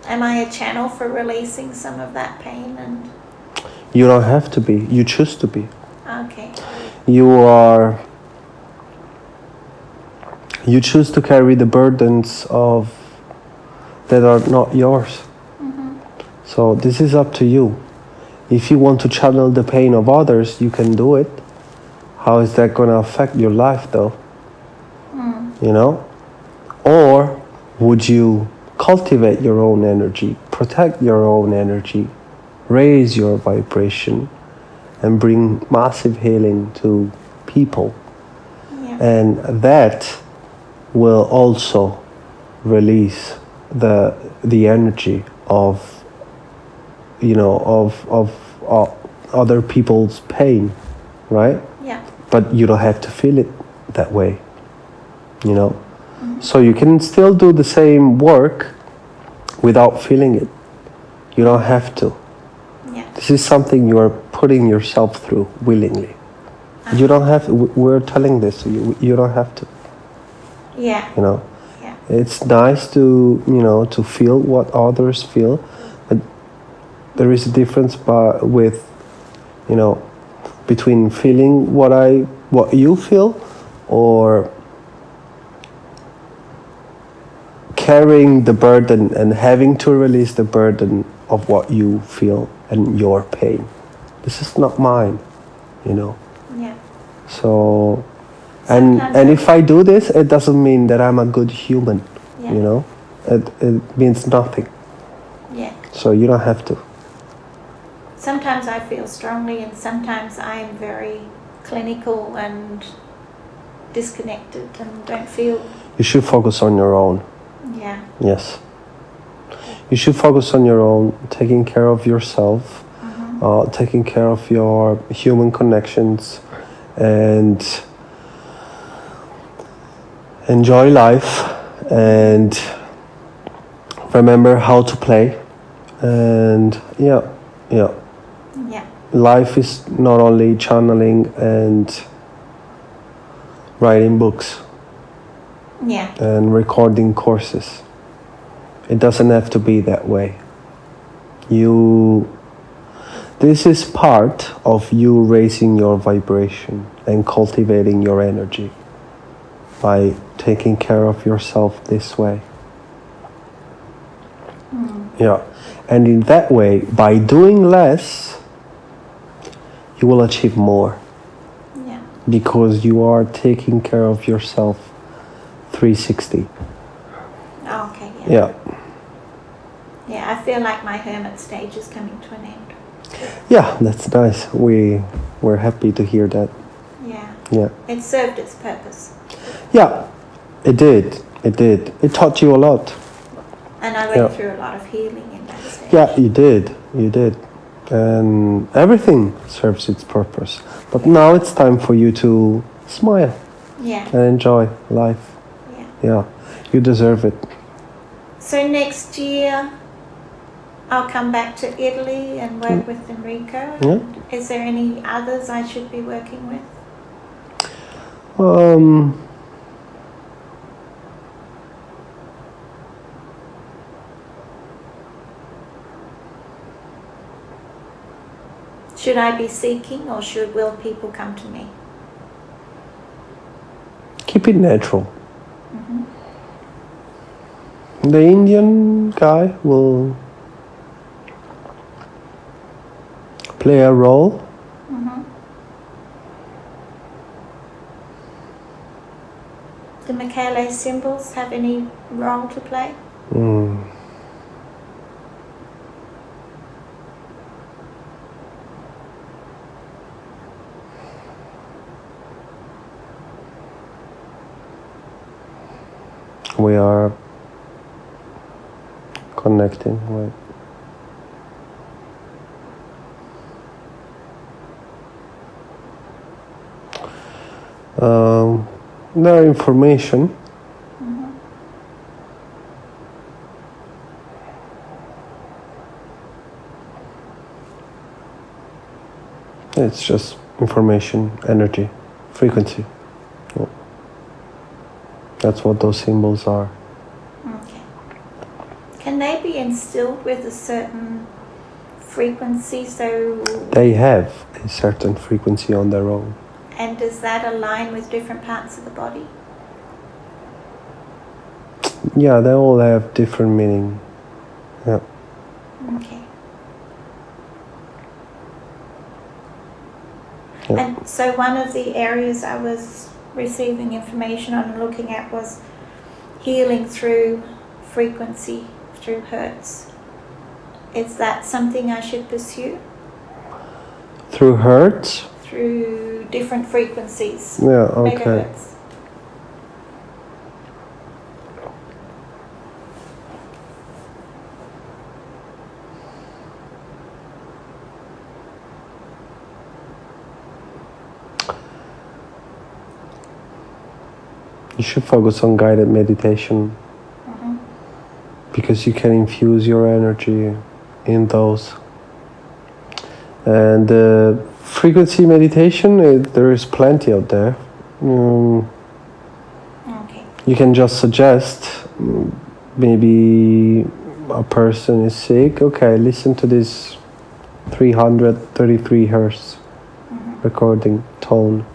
Am I a channel for releasing some of that pain? And You don't have to be. You choose to be. okay. You choose to carry the burdens that are not yours. So this is up to you. If you want to channel the pain of others, you can do it. How is that going to affect your life, though? You know? Or would you cultivate your own energy, protect your own energy, raise your vibration, and bring massive healing to people? Yeah. And that will also release the energy of other people's pain, right? Yeah. But you don't have to feel it that way, you know? So you can still do the same work without feeling it. You don't have to. Yeah. This is something you are putting yourself through willingly. You don't have to, we're telling this to you, you don't have to, Yeah. you know? Yeah. It's nice to, to feel what others feel, but there is a difference between feeling what you feel or carrying the burden and having to release the burden of what you feel and your pain. This is not mine, you know. Yeah. So, and if I do this, it doesn't mean that I'm a good human, you know. It means nothing. Yeah. So you don't have to. Sometimes I feel strongly, and sometimes I'm very clinical and disconnected and don't feel. You should focus on your own. Yeah. Yes. You should focus on your own, taking care of yourself, taking care of your human connections, and enjoy life, and remember how to play. And yeah. Life is not only channeling and writing books. Yeah. And recording courses. It doesn't have to be that way. This is part of you raising your vibration and cultivating your energy by taking care of yourself this way. Yeah. And in that way, by doing less, you will achieve more. Yeah. Because you are taking care of yourself 360. Oh, okay, Yeah. Yeah, I feel like my hermit stage is coming to an end. Yeah, that's nice. We're happy to hear that. Yeah. Yeah. It served its purpose. Yeah, it did. It did. It taught you a lot. And I went through a lot of healing in that stage. Yeah, you did. You did. And everything serves its purpose. But now it's time for you to smile. Yeah. And enjoy life. Yeah. Yeah. You deserve it. So next year, I'll come back to Italy and work with Enrico. Yeah. Is there any others I should be working with? Should I be seeking, or will people come to me? Keep it natural. The Indian guy will play a role. Do Michele symbols have any role to play? We are connecting with their information. It's just information, energy, frequency. Yeah. That's what those symbols are. Okay. Can they be instilled with a certain frequency? So they have a certain frequency on their own. And does that align with different parts of the body? Yeah, they all have different meaning. Yeah. Okay. Yeah. And so one of the areas I was receiving information on and looking at was healing through frequency, through hertz. Is that something I should pursue? Through hertz? Through different frequencies. Yeah, okay. Megahertz. You should focus on guided meditation because you can infuse your energy in those. And frequency meditation, there is plenty out there. Okay. You can just suggest, maybe a person is sick, okay, listen to this 333 hertz recording tone.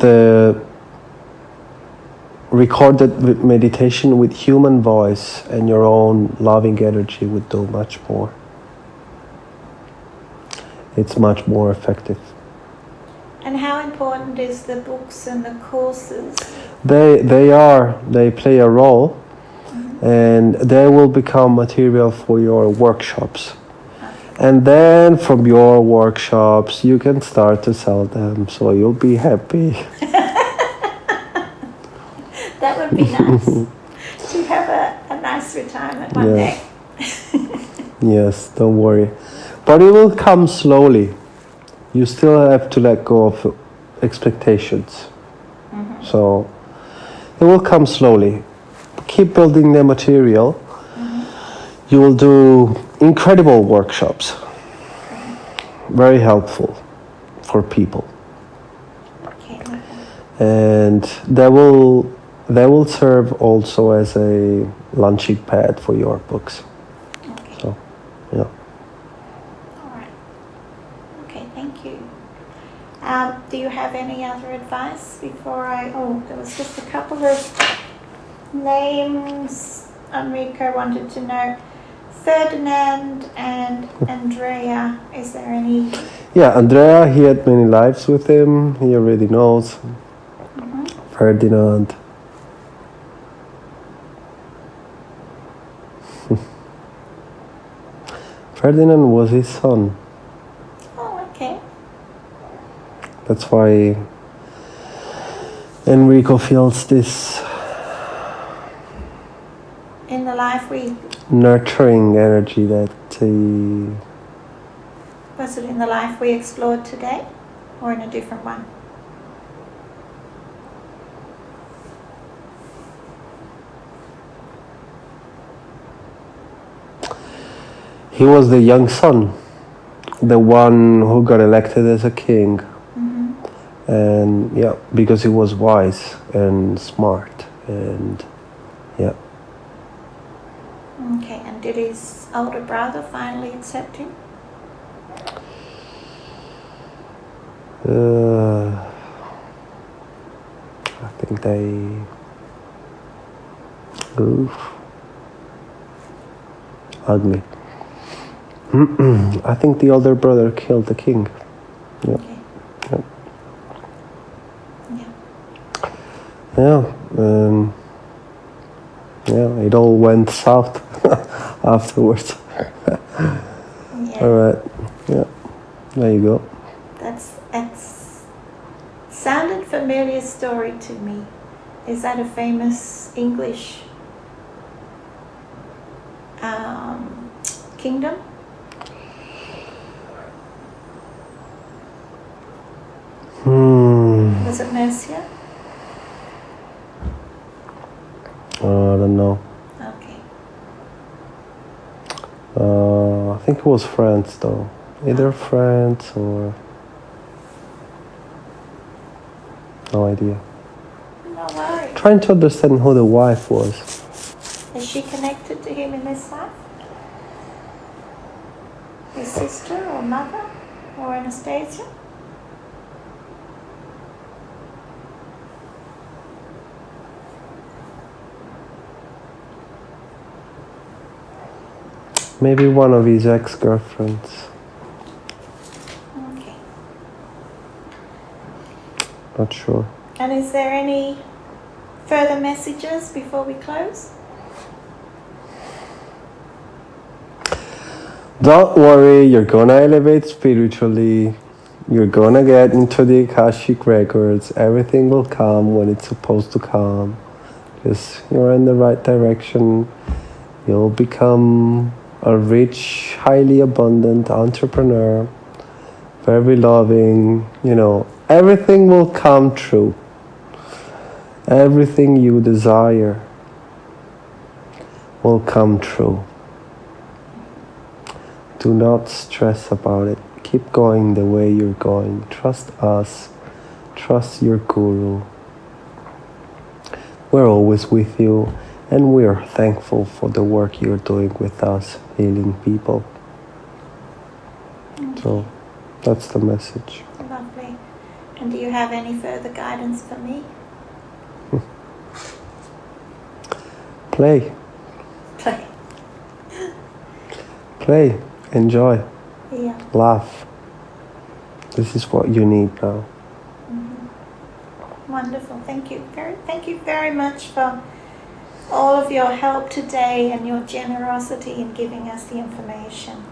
the recorded meditation with human voice and your own loving energy would do much more. It's much more effective. And how important is the books and the courses? They play a role, and they will become material for your workshops. And then from your workshops you can start to sell them, so you'll be happy. That would be nice. To have a nice retirement one day. Yes, don't worry. But it will come slowly. You still have to let go of expectations. So it will come slowly. Keep building the material. You will do incredible workshops. Very helpful for people. Okay. And they will serve also as a launching pad for your books. Okay. So, yeah. All right. Okay, thank you. Do you have any other advice before there was just a couple of names Enrico wanted to know. Ferdinand and Andrea, is there any? Yeah, Andrea, he had many lives with him. He already knows. Ferdinand. Ferdinand was his son. Oh, okay. That's why Enrico feels this In the life nurturing energy that he... Was it in the life we explored today, or in a different one? He was the young son, the one who got elected as a king. And yeah, because he was wise and smart, and yeah. Okay, and did his older brother finally accept him? I think they... Oof. Ugly. I think the older brother killed the king. Yeah. Okay. Yeah. Yeah, it all went south afterwards. Yeah. All right. Yeah. There you go. That's sounded familiar story to me. Is that a famous English kingdom? Was it Mercia? I don't know. Okay. I think it was France, though. Either France or... No idea. No worries. Trying to understand who the wife was. Is she connected to him in this life? His sister or mother or Anastasia? Maybe one of his ex-girlfriends. Okay. Not sure. And is there any further messages before we close? Don't worry, you're gonna elevate spiritually. You're gonna get into the Akashic records. Everything will come when it's supposed to come. Because you're in the right direction. You'll become a rich, highly abundant entrepreneur. Very loving, everything will come true. Everything you desire will come true. Do not stress about it. Keep going the way you're going. Trust us. Trust your guru. We're always with you, and we're thankful for the work you're doing with us, healing people. So that's the message. Lovely. And do you you have any further guidance for me? Play. Play. Play. Enjoy. Yeah. Laugh. This is what you need now. Mm-hmm. Wonderful. Thank you very much for all of your help today and your generosity in giving us the information.